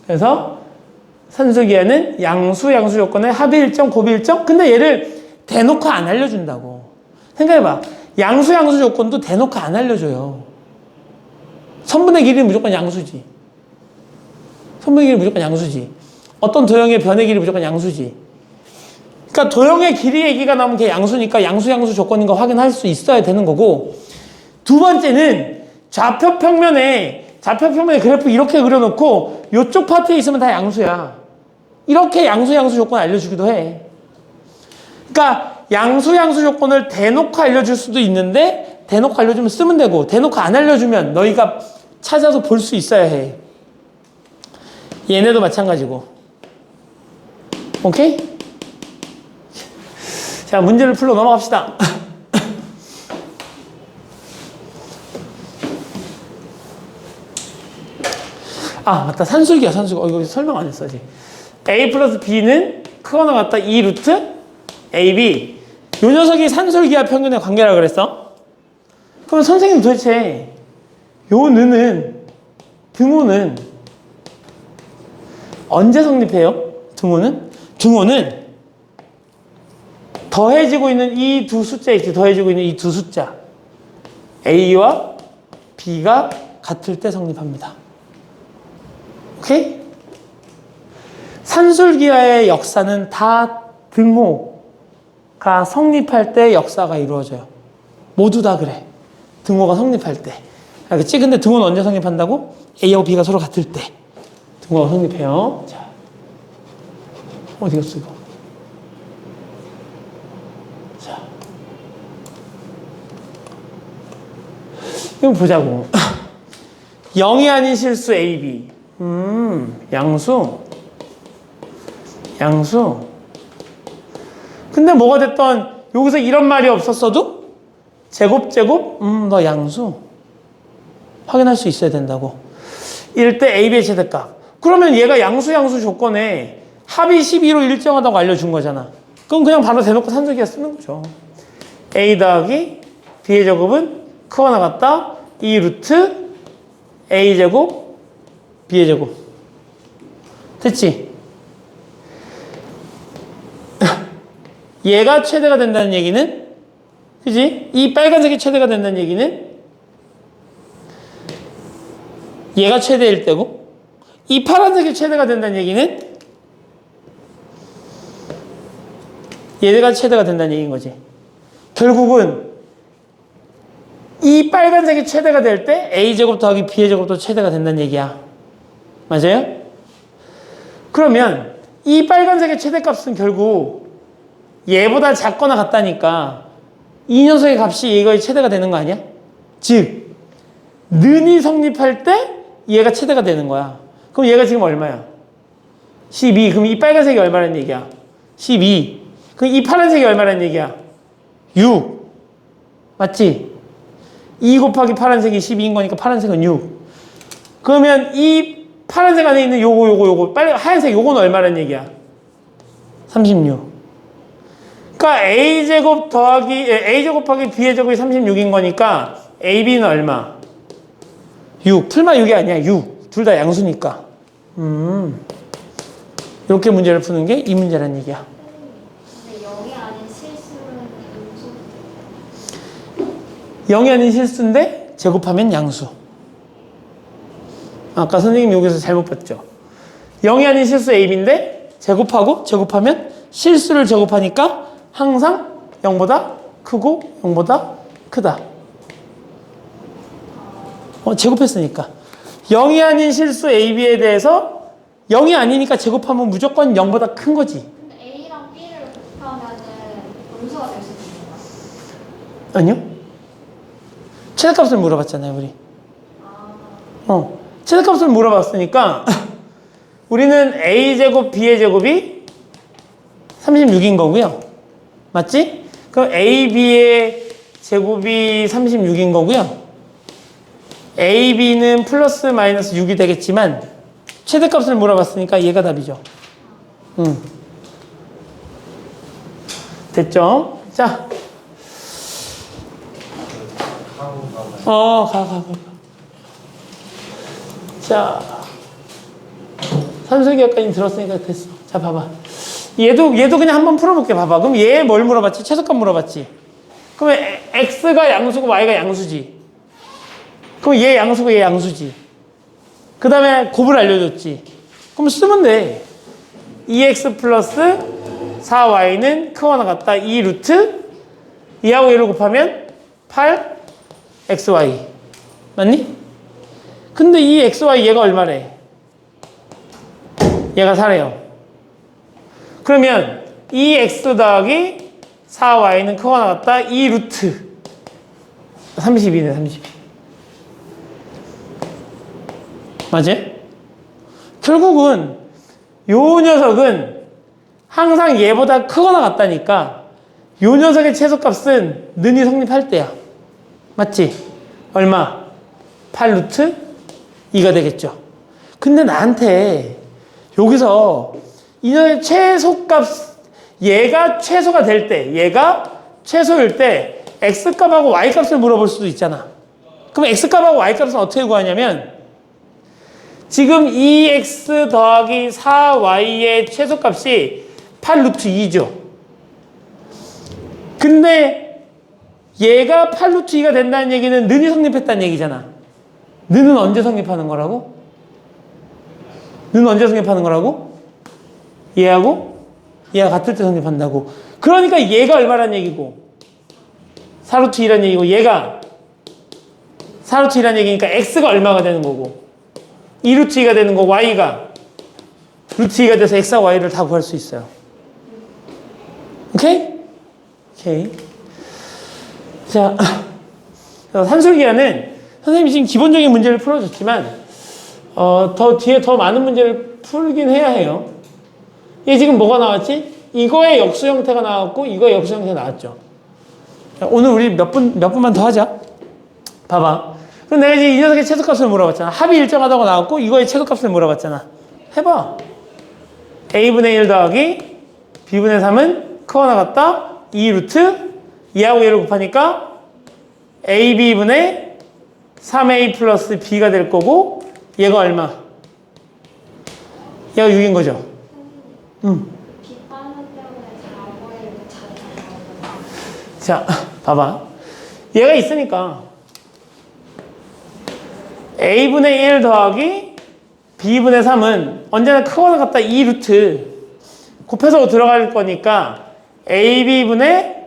그래서 산술기하는 양수 조건에 합이 일정, 곱이 일정? 근데 얘를 대놓고 안 알려준다고. 생각해봐. 양수 조건도 대놓고 안 알려줘요. 선분의 길이는 무조건 양수지. 선분의 길이는 무조건 양수지. 어떤 도형의 변의 길이 무조건 양수지. 그러니까 도형의 길이 얘기가 나오면 그게 양수니까 양수 조건인 거 확인할 수 있어야 되는 거고, 두 번째는 좌표평면에 그래프 이렇게 그려놓고 이쪽 파트에 있으면 다 양수야. 이렇게 양수 조건 알려주기도 해. 그러니까 양수 조건을 대놓고 알려줄 수도 있는데 대놓고 알려주면 쓰면 되고, 대놓고 안 알려주면 너희가 찾아서 볼 수 있어야 해. 얘네도 마찬가지고. 오케이? 자, 문제를 풀러 넘어갑시다. 아, 맞다. 산술기야, 이거 설명 안 했어, 아직. A 플러스 B는 크거나 같다 2 루트 AB. 요 녀석이 산술기하 평균의 관계라 그랬어? 그럼 선생님 도대체 요 등호는 언제 성립해요? 등호는 더해지고 있는 이 두 숫자 있지. 더해지고 있는 이 두 숫자. A와 B가 같을 때 성립합니다. 오케이? 산술기하의 역사는 다 등호가 성립할 때 역사가 이루어져요. 모두 다 그래. 등호가 성립할 때. 알겠지? 근데 등호는 언제 성립한다고? A하고 B가 서로 같을 때 등호가 성립해요. 자, 어디 갔어 이거? 자, 이거 보자고. 0이 아닌 실수 A, B. 양수. 근데 뭐가 됐던 여기서 이런 말이 없었어도 제곱, 너 양수. 확인할 수 있어야 된다고. 이럴 때 AB의 최대값. 그러면 얘가 양수 조건에 합이 12로 일정하다고 알려준 거잖아. 그럼 그냥 바로 대놓고 산술기하 쓰는 거죠. A 더하기 B의 제곱은 크거나 같다. 2 루트 A 제곱 B의 제곱. 됐지? 얘가 최대가 된다는 얘기는, 그지? 이 빨간색이 최대가 된다는 얘기는 얘가 최대일 때고, 이 파란색이 최대가 된다는 얘기는 얘가 최대가 된다는 얘기인 거지. 결국은 이 빨간색이 최대가 될 때 A제곱 더하기 B의 제곱도 최대가 된다는 얘기야. 맞아요? 그러면 이 빨간색의 최대값은 결국 얘보다 작거나 같다니까 이 녀석의 값이 얘가 최대가 되는 거 아니야? 즉 는이 성립할 때 얘가 최대가 되는 거야. 그럼 얘가 지금 얼마야? 12. 그럼 이 빨간색이 얼마라는 얘기야? 12. 그럼 이 파란색이 얼마라는 얘기야? 6. 맞지? 2 곱하기 파란색이 12인 거니까 파란색은 6. 그러면 이 파란색 안에 있는 요거 빨리 하얀색 요거는 얼마라는 얘기야? 36. 그러니까 A제곱 곱하기 B의 제곱이 36인 거니까 AB는 얼마? 6. 풀마 6이 아니야. 6. 둘 다 양수니까. 이렇게 문제를 푸는 게 이 문제란 얘기야. 근데 0이 아닌 실수는 양수. 0이 아닌 실수인데 제곱하면 양수. 아까 선생님이 여기서 잘못 봤죠. 0이 아닌 실수 AB인데 제곱하면 실수를 제곱하니까 항상 0보다 크고 0보다 크다. 제곱했으니까. 0이 아닌 실수 AB에 대해서 0이 아니니까 제곱하면 무조건 0보다 큰 거지. 근데 A랑 B를 곱하면은 음수가 될 수 있는 거야? 아니요. 최대값을 물어봤잖아요, 우리. 최대값을 물어봤으니까 우리는 A제곱 B의 제곱이 36인 거고요. 맞지? 그럼 AB의 제곱이 36인 거고요. AB는 플러스 마이너스 6이 되겠지만 최대값을 물어봤으니까 얘가 답이죠. 됐죠? 자. 가. 자. 산술기하까지 들었으니까 됐어. 자, 봐봐. 얘도 그냥 한번 풀어볼게. 봐봐. 그럼 얘 뭘 물어봤지? 최소값 물어봤지? 그러면 X가 양수고 Y가 양수지. 그럼 얘 양수고 얘 양수지. 그 다음에 곱을 알려줬지. 그럼 쓰면 돼. 2x 플러스 4y는 크거나 같다. 2 루트 2하고 1을 곱하면 8xy. 맞니? 근데 이 xy 얘가 얼마래? 얘가 4래요. 그러면 2x 더하기 4y는 크거나 같다. 2 루트 32네, 32. 맞지? 결국은 요 녀석은 항상 얘보다 크거나 같다니까 요 녀석의 최소값은 는이 성립할 때야. 맞지? 얼마? 8 루트 2가 되겠죠. 근데 나한테 여기서 이 녀석의 최소값, 얘가 최소가 될 때, 얘가 최소일 때 x값하고 y값을 물어볼 수도 있잖아. 그럼 x값하고 y값은 어떻게 구하냐면 지금 2x 더하기 4y의 최소값이 8 루트 2죠. 근데 얘가 8루트 2가 된다는 얘기는 는이 성립했다는 얘기잖아. 는은 언제 성립하는 거라고? 는은 언제 성립하는 거라고? 얘하고 얘가 같을 때 성립한다고. 그러니까 얘가 얼마란 얘기고 4루트 2란 얘기고 얘가 4루트 2란 얘기니까 x가 얼마가 되는 거고 2루트 2가 되는 거 y가 루트 2가 돼서 x와 y를 다 구할 수 있어요. 오케이? 오케이. 자, 산술기하는 선생님이 지금 기본적인 문제를 풀어줬지만 더 뒤에 더 많은 문제를 풀긴 해야 해요. 얘 지금 뭐가 나왔지? 이거의 역수 형태가 나왔고 이거의 역수 형태가 나왔죠. 자, 오늘 우리 몇 분만 더 하자. 봐봐. 그럼 내가 이제 이 녀석의 최소값을 물어봤잖아. 합이 일정하다고 나왔고 이거의 최소값을 물어봤잖아. 해봐. a분의 1 더하기 b분의 3은 크거나 같다 2루트 2하고 얘를 곱하니까 ab분의 3a 플러스 b가 될 거고 얘가 얼마? 얘가 6인 거죠? 뒷반응 때문에 작업을 잘하는 자, 봐봐. 얘가 있으니까 a분의 1 더하기 b분의 3은 언제나 크거나 같다 2루트 곱해서 들어갈 거니까 ab분의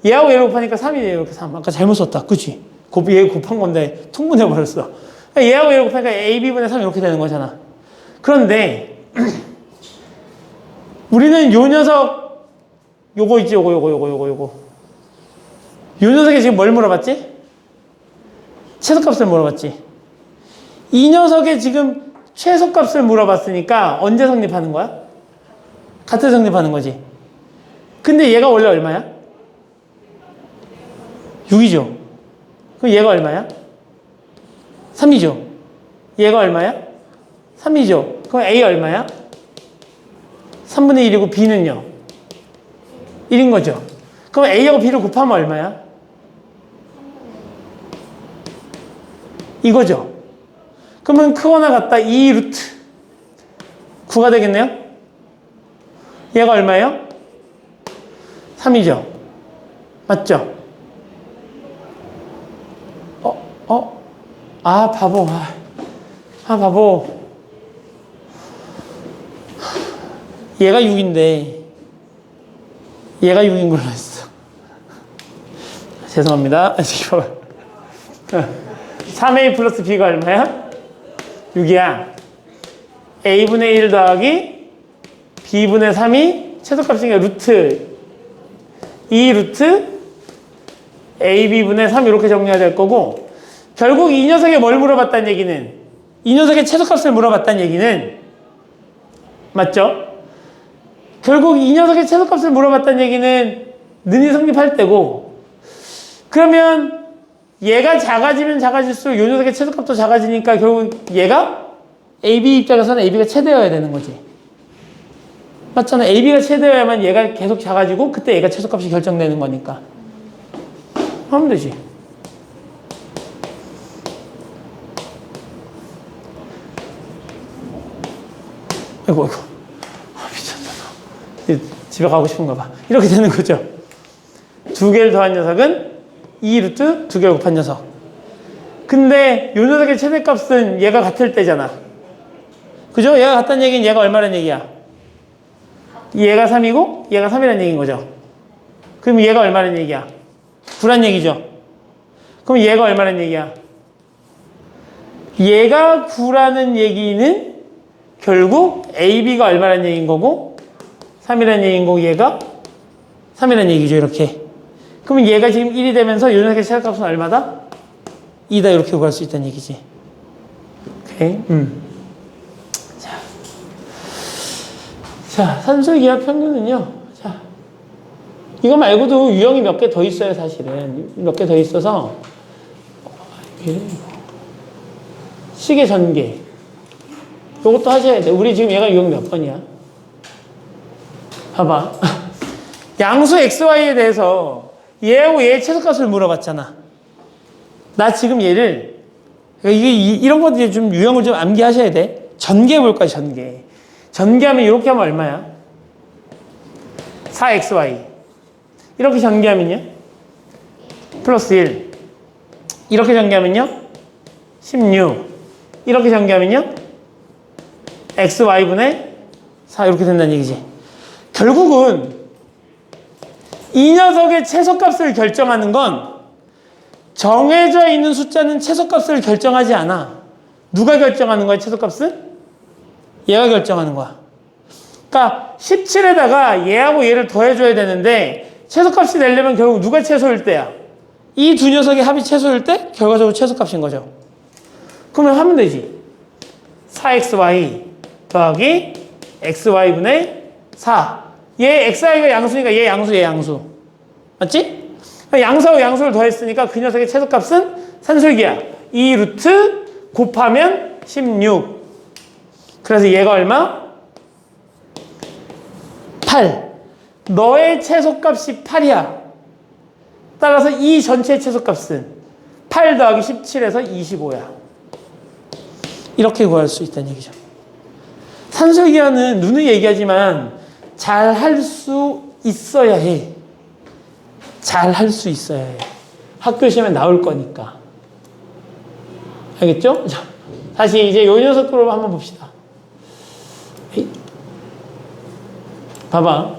얘하고 얘를 곱하니까 3이네요. 이렇게 3. 아까 잘못 썼다. 그치? 얘 곱한 건데 통분해버렸어. 얘하고 얘를 곱하니까 ab분의 3 이렇게 되는 거잖아. 그런데 우리는 요 녀석 요거 있지? 요거 요 녀석이 지금 뭘 물어봤지? 최소값을 물어봤지. 이 녀석의 지금 최소값을 물어봤으니까 언제 성립하는 거야? 같은 성립하는 거지. 근데 얘가 원래 얼마야? 6이죠. 그럼 얘가 얼마야? 3이죠. 얘가 얼마야? 3이죠. 그럼 A 얼마야? 3분의 1이고 B는요? 1인 거죠. 그럼 A하고 B를 곱하면 얼마야? 이거죠. 그러면 크거나 같다 2루트 9가 되겠네요? 얘가 얼마예요? 3이죠. 맞죠? 바보. 바보. 얘가 6인데 얘가 6인 걸로 했어. 죄송합니다. 3a 플러스 b가 얼마야? 6이야. a분의 1 더하기 b분의 3이 최소값이니까 루트 2루트 ab분의 3 이렇게 정리가 될 거고 결국 이 녀석에 뭘 물어봤다는 얘기는 이 녀석의 최소값을 물어봤다는 얘기는 맞죠? 결국 이 녀석의 최소값을 물어봤다는 얘기는 는이 성립할 때고 그러면 얘가 작아지면 작아질수록 이 녀석의 최소값도 작아지니까 결국 얘가 AB 입장에서는 AB가 최대여야 되는 거지. 맞잖아. AB가 최대여야만 얘가 계속 작아지고 그때 얘가 최소값이 결정되는 거니까. 하면 되지. 아이고. 미쳤다. 집에 가고 싶은가 봐. 이렇게 되는 거죠. 두 개를 더한 녀석은 2루트 두 개를 곱한 녀석. 근데 요 녀석의 최대값은 얘가 같을 때잖아. 그죠? 얘가 같다는 얘기는 얘가 얼마란 얘기야? 얘가 3이고 얘가 3이란 얘기인 거죠. 그럼 얘가 얼마란 얘기야? 9란 얘기죠. 그럼 얘가 얼마란 얘기야? 얘가 9라는 얘기는 결국 AB가 얼마란 얘기인 거고 3이란 얘기인 거고 얘가 3이란 얘기죠. 이렇게. 그러면 얘가 지금 1이 되면서 요 녀석의 최대값은 얼마다? 2다 이렇게 구할 수 있다는 얘기지. 오케이. 자, 산술기하 평균은요. 자, 이거 말고도 유형이 몇 개 더 있어요, 사실은. 몇 개 더 있어서 시계 전개. 요것도 하셔야 돼. 우리 지금 얘가 유형 몇 번이야? 봐봐. 양수 XY에 대해서 얘하고 얘의 최소값을 물어봤잖아. 나 지금 얘를 이런 것들 좀 유형을 좀 암기하셔야 돼. 전개해 볼 거야, 전개. 전개하면 이렇게 하면 얼마야? 4xy. 이렇게 전개하면요? 플러스 1. 이렇게 전개하면요? 16. 이렇게 전개하면요? xy분의 4 이렇게 된다는 얘기지. 결국은 이 녀석의 최소값을 결정하는 건 정해져 있는 숫자는 최소값을 결정하지 않아. 누가 결정하는 거야, 최소값은? 얘가 결정하는 거야. 그러니까 17에다가 얘하고 얘를 더해줘야 되는데 최소값이 되려면 결국 누가 최소일 때야? 이 두 녀석의 합이 최소일 때 결과적으로 최소값인 거죠. 그러면 하면 되지. 4xy 더하기 xy분의 4. 얘 xy가 양수니까 얘 양수, 얘 양수. 맞지? 양수하고 양수를 더했으니까 그 녀석의 최소값은 산술기야. 2 루트 곱하면 16. 그래서 얘가 얼마? 8. 너의 최소값이 8이야. 따라서 이 전체의 최소값은 8 더하기 17에서 25야. 이렇게 구할 수 있다는 얘기죠. 산술기하는 누누이 얘기하지만 잘 할 수 있어야 해. 잘 할 수 있어야 해. 학교 시험에 나올 거니까. 알겠죠? 자, 다시 이제 요 녀석 그룹 한번 봅시다. 봐봐.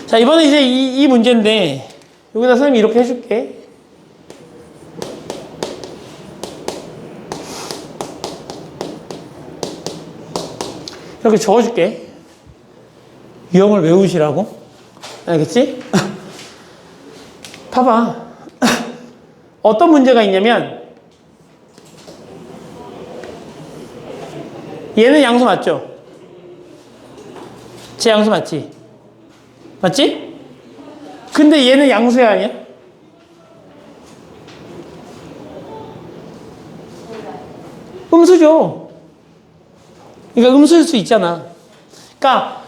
자, 이번에 이제 이 문제인데, 여기다 선생님이 이렇게 해줄게. 이렇게 적어줄게. 유형을 외우시라고. 알겠지? 봐봐. 어떤 문제가 있냐면, 얘는 양수 맞죠? 제 양수 맞지? 맞지? 근데 얘는 양수야 아니야? 음수죠. 그러니까 음수일 수 있잖아. 그러니까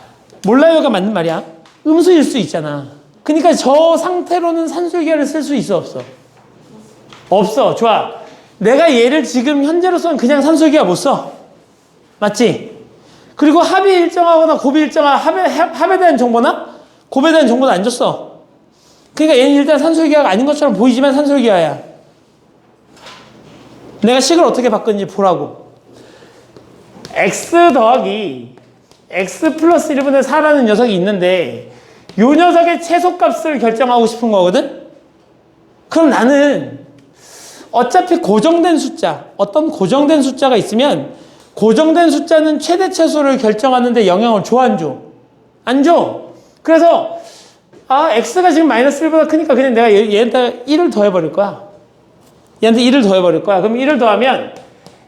몰라요가 맞는 말이야. 음수일 수 있잖아. 그러니까 저 상태로는 산술기하를 쓸 수 있어 없어? 없어. 좋아. 내가 얘를 지금 현재로서는 그냥 산술기하 못 써. 맞지? 그리고 합이 일정하거나 곱이 일정한 합에 대한 정보나 곱에 대한 정보는 안 줬어. 그러니까 얘는 일단 산술기하가 아닌 것처럼 보이지만 산술기하야. 내가 식을 어떻게 바꾸는지 보라고. x 더하기 x 플러스 1분의 4라는 녀석이 있는데 이 녀석의 최소값을 결정하고 싶은 거거든? 그럼 나는 어차피 고정된 숫자, 어떤 고정된 숫자가 있으면 고정된 숫자는 최대 최소를 결정하는데 영향을 줘, 안 줘? 안 줘. 그래서 x가 지금 마이너스 1보다 크니까 그냥 내가 얘한테 1을 더해버릴 거야. 얘한테 1을 더해버릴 거야. 그럼 1을 더하면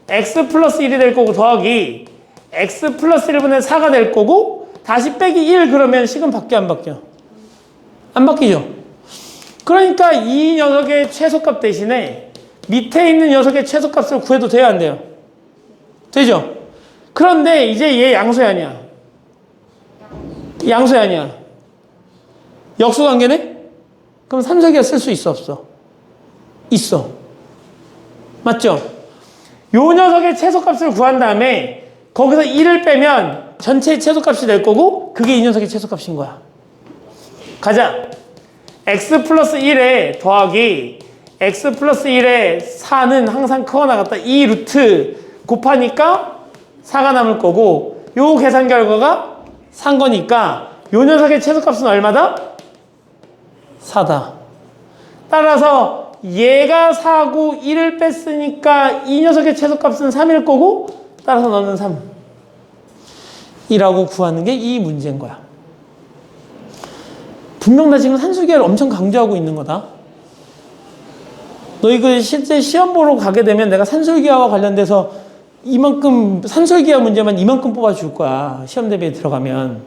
x 플러스 1이 될 거고 더하기 x 플러스 1분의 4가 될 거고 다시 빼기 1 그러면 식은 바뀌어 안 바뀌어? 안 바뀌죠. 그러니까 이 녀석의 최소값 대신에 밑에 있는 녀석의 최소값을 구해도 돼요 안 돼요? 되죠? 그런데 이제 얘 양수야 아니야? 양수야 아니야? 역수관계네? 그럼 산술기하 쓸 수 있어 없어? 있어. 맞죠? 요 녀석의 최소값을 구한 다음에 거기서 1을 빼면 전체의 최소값이 될 거고 그게 이 녀석의 최소값인 거야. 가자. x 플러스 1에 더하기 x 플러스 1에 4는 항상 크거나 같다. 2 루트 곱하니까 4가 남을 거고 요 계산 결과가 3 거니까 요 녀석의 최소값은 얼마다? 4다. 따라서 얘가 4고 1을 뺐으니까 이 녀석의 최소값은 3일 거고 따라서 너는 3 이라고 구하는 게 이 문제인 거야. 분명 나 지금 산술기하를 엄청 강조하고 있는 거다. 너 이거 실제 시험 보러 가게 되면 내가 산술기하와 관련돼서 이만큼 산술기하 문제만 이만큼 뽑아줄 거야. 시험 대비에 들어가면.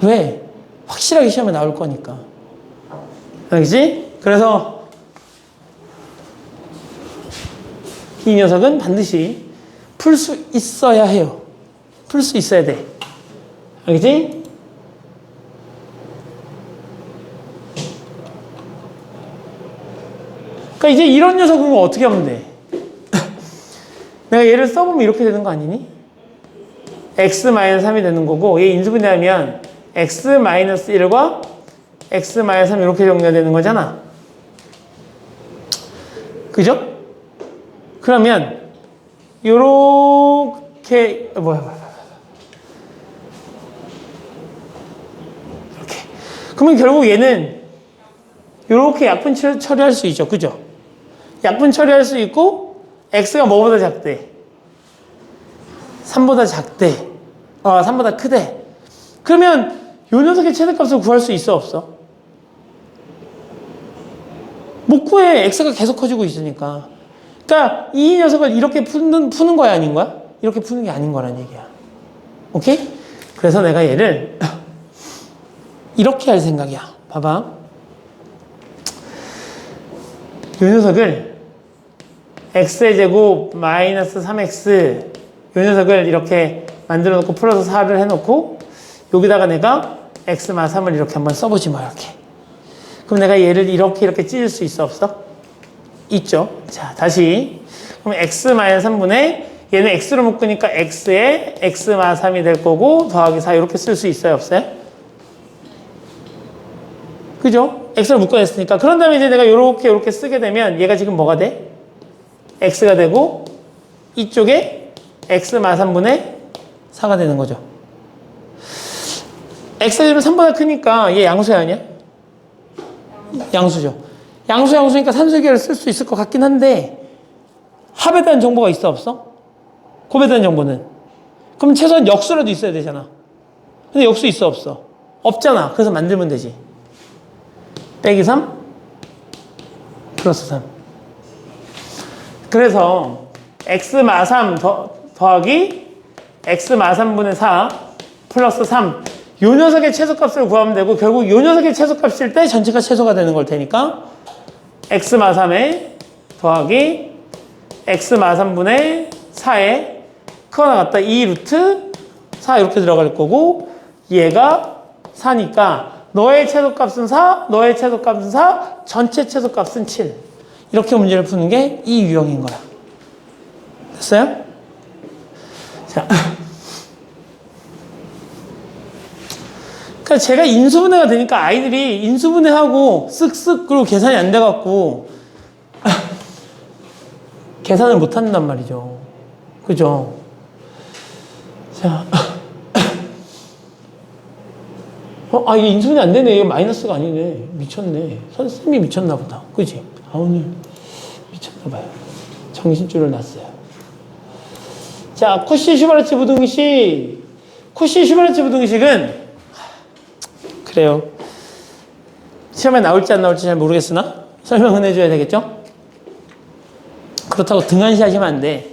왜? 확실하게 시험에 나올 거니까. 알겠지? 그래서 이 녀석은 반드시 풀 수 있어야 해요. 풀 수 있어야 돼. 알겠지? 그러니까 이제 이런 녀석은 어떻게 하면 돼? 내가 얘를 써보면 이렇게 되는 거 아니니? x-3이 되는 거고 얘 인수분해하면 x-1과 x-3 이렇게 정리가 되는 거잖아. 그죠? 그러면 요렇게 이렇게. 그러면 결국 얘는 요렇게 약분 처리할 수 있죠. 그죠? 약분 처리할 수 있고 x가 뭐보다 작대? 3보다 작대. 3보다 크대. 그러면 요 녀석의 최대값을 구할 수 있어 없어? 못 구해. x가 계속 커지고 있으니까. 그러니까 이 녀석을 이렇게 푸는 거야 아닌 거야? 이렇게 푸는 게 아닌 거란 얘기야. 오케이? 그래서 내가 얘를 이렇게 할 생각이야. 봐봐. 요 녀석을 x의 제곱 마이너스 3x 요 녀석을 이렇게 만들어 놓고 플러스 4를 해놓고 여기다가 내가 x-3을 이렇게 한번 써보지 뭐 이렇게. 그럼 내가 얘를 이렇게 찢을 수 있어 없어? 있죠. 자, 다시. 그럼 x-3분의 얘는 x로 묶으니까 x에 x-3이 될 거고 더하기 4 이렇게 쓸 수 있어요 없어요? 그죠? x로 묶어냈으니까. 그런 다음에 이제 내가 요렇게 쓰게 되면 얘가 지금 뭐가 돼? x가 되고 이쪽에 x-3분의 4가 되는 거죠. x가 3보다 크니까 얘 양수야 아니야? 양수죠. 양수니까 산수계를 쓸 수 있을 것 같긴 한데 합에 대한 정보가 있어 없어? 곱에 대한 정보는? 그럼 최소한 역수라도 있어야 되잖아. 근데 역수 있어 없어? 없잖아. 그래서 만들면 되지. 빼기 3 플러스 3. 그래서 x-3 더하기 x-3분의 4 플러스 3 요 녀석의 최소값을 구하면 되고 결국 요 녀석의 최소값일 때 전체가 최소가 되는 걸 테니까 x-3에 더하기 x-3분의 4에 크거나 같다 2 루트 4 이렇게 들어갈 거고 얘가 4니까 너의 최소값은 4, 너의 최소값은 4, 전체 최소값은 7 이렇게 문제를 푸는 게 이 유형인 거야. 됐어요? 자, 그러니까 제가 인수분해가 되니까 아이들이 인수분해하고 쓱쓱 그리고 계산이 안 돼갖고 계산을 못 한단 말이죠. 그죠? 자, 이게 인수분해 안 되네. 이게 마이너스가 아니네. 미쳤네. 선생님이 미쳤나 보다. 그지? 오늘 미쳤나 봐요. 정신줄을 놨어요. 자, 쿠시-슈바르츠 부등식. 쿠시-슈바르츠 부등식은 그래요. 시험에 나올지 안 나올지 잘 모르겠으나 설명은 해줘야 되겠죠? 그렇다고 등한시 하시면 안 돼.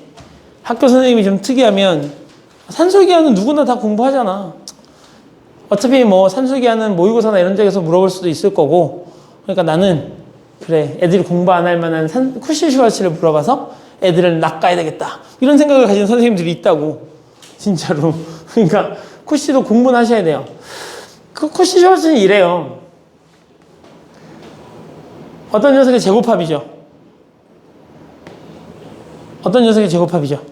학교 선생님이 좀 특이하면 산술기하는 누구나 다 공부하잖아. 어차피 뭐 산술기하는 모의고사나 이런 데서 물어볼 수도 있을 거고 그러니까 나는 그래 애들이 공부 안 할 만한 쿠시-슈바르츠를 물어봐서 애들을 낚아야 되겠다 이런 생각을 가진 선생님들이 있다고 진짜로. 그러니까 쿠시도 공부는 하셔야 돼요. 그 쿠시-슈바르츠는 이래요. 어떤 녀석의 제곱합이죠. 어떤 녀석의 제곱합이죠.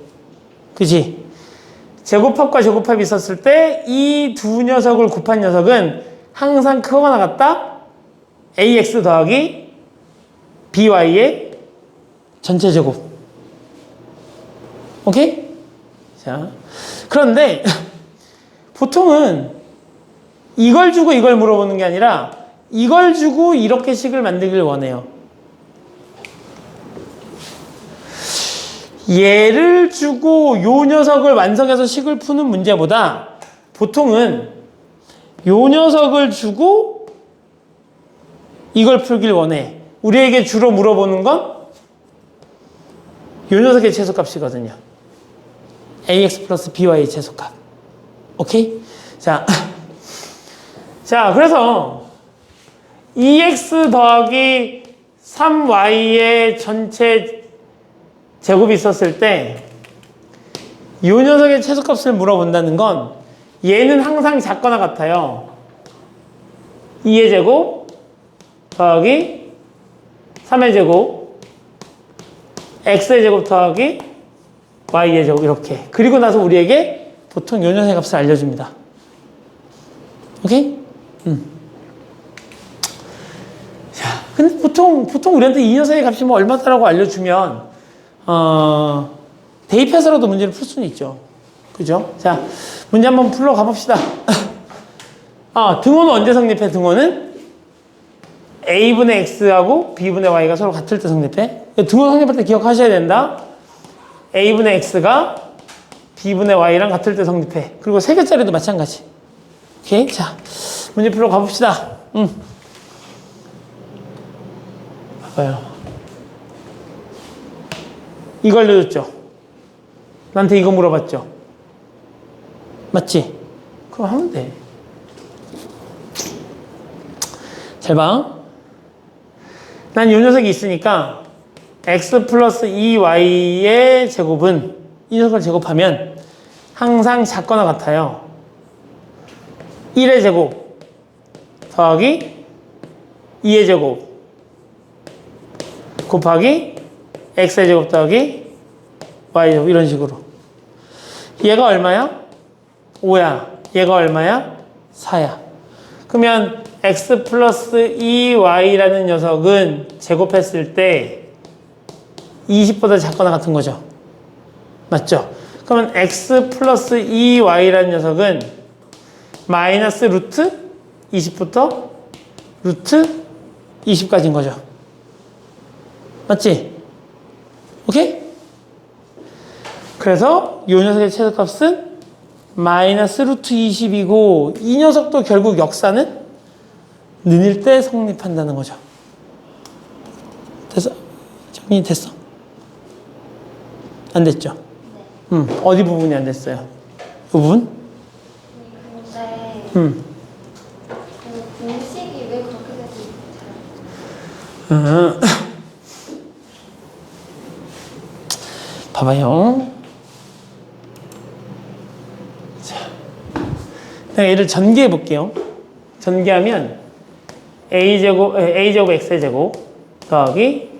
그치? 제곱합과 제곱합이 있었을 때 이 두 녀석을 곱한 녀석은 항상 크거나 같다 ax 더하기 by의 전체 제곱. 오케이? 자, 그런데 보통은 이걸 주고 이걸 물어보는 게 아니라 이걸 주고 이렇게 식을 만들길 원해요. 얘를 주고 요 녀석을 완성해서 식을 푸는 문제보다 보통은 요 녀석을 주고 이걸 풀길 원해. 우리에게 주로 물어보는 건 요 녀석의 최소값이거든요. ax 플러스 by의 최소값. 오케이? 자, 그래서 2x 더하기 3y의 전체 제곱이 있었을 때 이 녀석의 최소값을 물어본다는 건 얘는 항상 작거나 같아요. 2의 제곱 더하기 3의 제곱 x의 제곱 더하기 y의 제곱 이렇게. 그리고 나서 우리에게 보통 이 녀석의 값을 알려줍니다. 오케이? 자, 근데 보통 우리한테 이 녀석의 값이 뭐 얼마다라고 알려주면, 대입해서라도 문제를 풀 수는 있죠. 그죠? 자, 문제 한번 풀러 가봅시다. 등호는 언제 성립해? 등호는 a분의 x하고 b분의 y가 서로 같을 때 성립해. 등호 성립할 때 기억하셔야 된다. a분의 x가 b분의 y랑 같을 때 성립해. 그리고 세 개짜리도 마찬가지. 오케이? 자, 문제 풀러 가봅시다. 봐봐요. 이거 알려줬죠? 나한테 이거 물어봤죠? 맞지? 그럼 하면 돼. 잘 봐. 난 이 녀석이 있으니까 x 플러스 2y의 제곱은 이 녀석을 제곱하면 항상 작거나 같아요. 1의 제곱 더하기 2의 제곱 곱하기 x의 제곱 더하기 y의 제곱 이런 식으로. 얘가 얼마야? 5야. 얘가 얼마야? 4야. 그러면 x 플러스 2y라는 녀석은 제곱했을 때 20보다 작거나 같은 거죠. 맞죠? 그러면 x 플러스 2y라는 녀석은 마이너스 루트 20부터 루트 20까지인 거죠. 맞지? 오케이? 그래서 이 녀석의 최소값은 마이너스 루트 20이고 이 녀석도 결국 역사는 는일 때 성립한다는 거죠. 됐어? 정리됐어? 안 됐죠? 네. 어디 부분이 안 됐어요? 이 부분? 근데 그 공식이 왜 그렇게 됐는지 잘 음. 봐봐요. 자, 내가 얘를 전개해 볼게요. 전개하면 a제곱 x의 제곱 더하기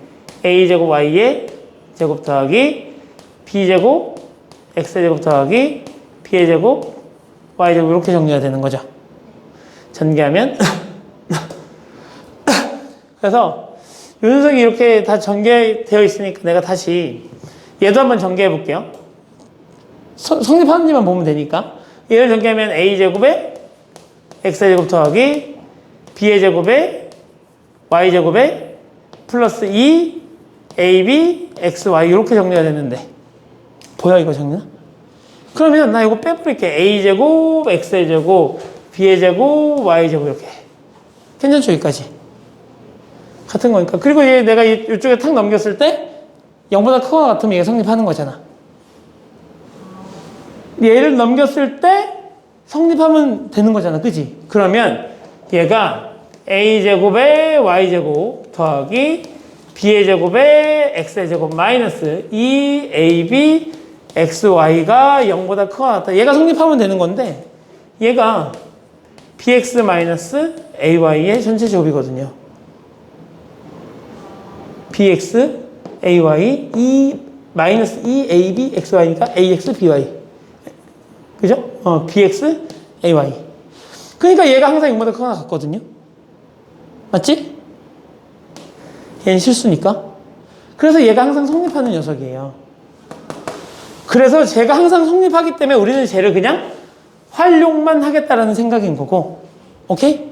a제곱 y의 제곱 더하기 b제곱 x의 제곱 더하기 b의 제곱 y의 제곱 이렇게 정리가 되는 거죠. 전개하면 그래서 이 녀석이 이렇게 다 전개되어 있으니까 내가 다시 얘도 한번 전개해 볼게요. 성립하는지만 보면 되니까. 얘를 전개하면 a제곱에 x의 제곱 더하기 b의 제곱에 y 제곱에 플러스 2 ab xy 이렇게 정리가 되는데 보여 이거 정리나? 그러면 나 이거 빼버릴게. a 제곱 x의 제곱 b의 제곱 y 제곱 이렇게 괜찮죠? 여기까지 같은 거니까. 그리고 얘 내가 이쪽에 탁 넘겼을 때 0보다 크거나 같으면 얘가 성립하는 거잖아. 얘를 넘겼을 때 성립하면 되는 거잖아. 그지? 그러면 얘가 a제곱에 y제곱 더하기 b의 제곱에 x의 제곱 마이너스 2ab xy가 0보다 크거나 같다. 얘가 성립하면 되는 건데 얘가 bx 마이너스 ay의 전체 제곱이거든요. bx ay 마이너스 2ab xy니까 ax by 그죠? bx ay 그러니까 얘가 항상 0보다 크거나 같거든요. 맞지? 얘는 실수니까. 그래서 얘가 항상 성립하는 녀석이에요. 그래서 제가 항상 성립하기 때문에 우리는 쟤를 그냥 활용만 하겠다라는 생각인 거고. 오케이?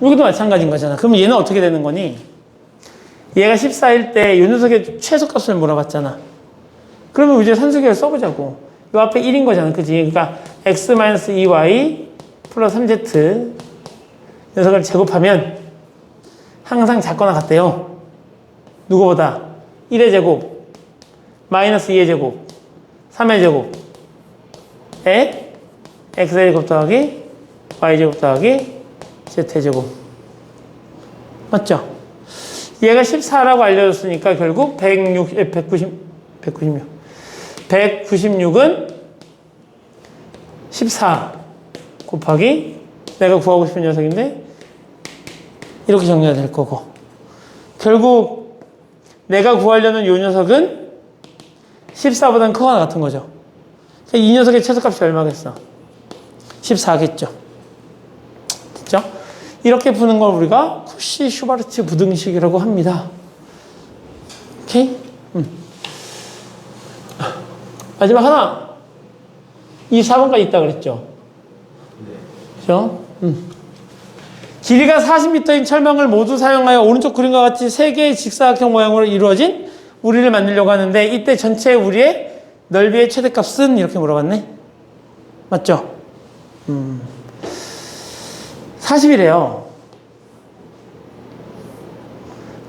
여기도 마찬가지인 거잖아. 그러면 얘는 어떻게 되는 거니? 얘가 14일 때 이 녀석의 최소값을 물어봤잖아. 그러면 이제 산수계를 써보자고. 이 앞에 1인 거잖아. 그지? 그러니까 x-2y 플러스 3z 녀석을 제곱하면 항상 작거나 같대요. 누구보다? 1의 제곱 마이너스 2의 제곱 3의 제곱에 x의 제곱 더하기 y 제곱 더하기 z의 제곱. 맞죠? 얘가 14라고 알려줬으니까 결국 196은 14 곱하기 내가 구하고 싶은 녀석인데 이렇게 정리가 될 거고, 결국 내가 구하려는 이 녀석은 14보다는 크거나 같은 거죠. 이 녀석의 최소값이 얼마겠어? 14겠죠. 됐죠? 이렇게 푸는 걸 우리가 쿠시 슈바르츠 부등식이라고 합니다. 오케이? 마지막 하나. 이 4번까지 있다 그랬죠? 그죠? 길이가 40m인 철망을 모두 사용하여 오른쪽 그림과 같이 3개의 직사각형 모양으로 이루어진 우리를 만들려고 하는데 이때 전체 우리의 넓이의 최대값은 이렇게 물어봤네. 맞죠? 40이래요.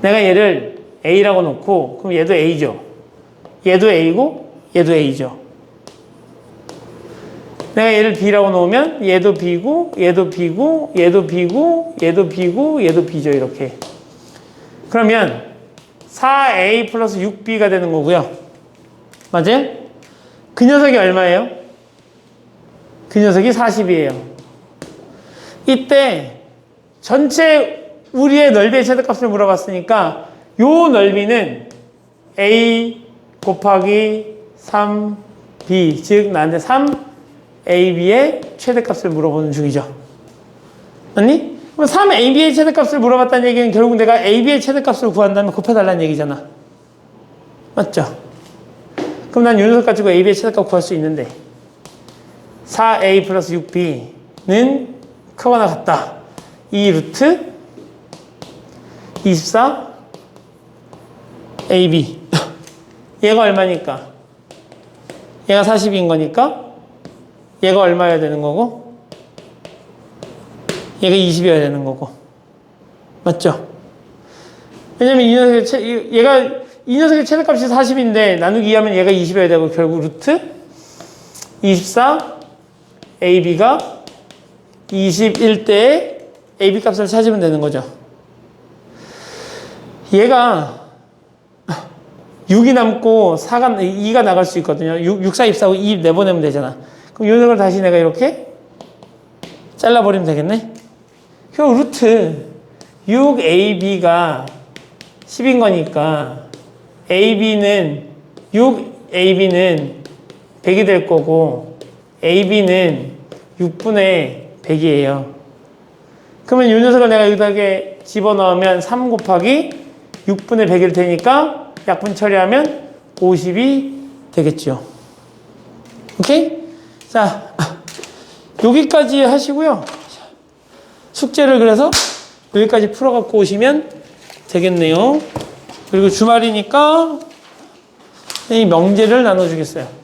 내가 얘를 A라고 놓고 그럼 얘도 A죠. 얘도 A고 얘도 A죠. 내가 얘를 B라고 놓으면 얘도 B고 얘도 B고 얘도 B고 얘도 B고 얘도 B죠. 이렇게. 그러면 4A 플러스 6B가 되는 거고요. 맞아요? 그 녀석이 얼마예요? 그 녀석이 40이에요. 이때 전체 우리의 넓이의 최대값을 물어봤으니까 요 넓이는 A 곱하기 3B 즉 나한테 3AB의 최대값을 물어보는 중이죠. 맞니? 그럼 3AB의 최대값을 물어봤다는 얘기는 결국 내가 AB의 최대값을 구한다면 곱해달라는 얘기잖아. 맞죠? 그럼 난 요 녀석 가지고 AB의 최대값 구할 수 있는데 4A 플러스 6B는 크거나 같다. 이 루트 24 AB 얘가 얼마니까? 얘가 40인 거니까 얘가 얼마여야 되는 거고 얘가 20이어야 되는 거고 맞죠? 왜냐면 이 녀석의 최대값이 40인데 나누기 2하면 얘가 20이어야 되고 결국 루트 24 AB가 21대의 AB 값을 찾으면 되는 거죠. 얘가 6이 남고 2가 나갈 수 있거든요. 6, 4, 24고 2 내보내면 되잖아. 그럼 이 녀석을 다시 내가 이렇게 잘라버리면 되겠네. 그럼 루트 6AB가 10인 거니까 AB는 6AB는 100이 될 거고 AB는 6분의 100이에요. 그러면 이 녀석을 내가 여기다가 집어넣으면 3 곱하기 6분의 100일 테니까 약분 처리하면 50이 되겠죠. 오케이? 자, 여기까지 하시고요. 숙제를 그래서 여기까지 풀어갖고 오시면 되겠네요. 그리고 주말이니까 이 명제를 나눠주겠어요.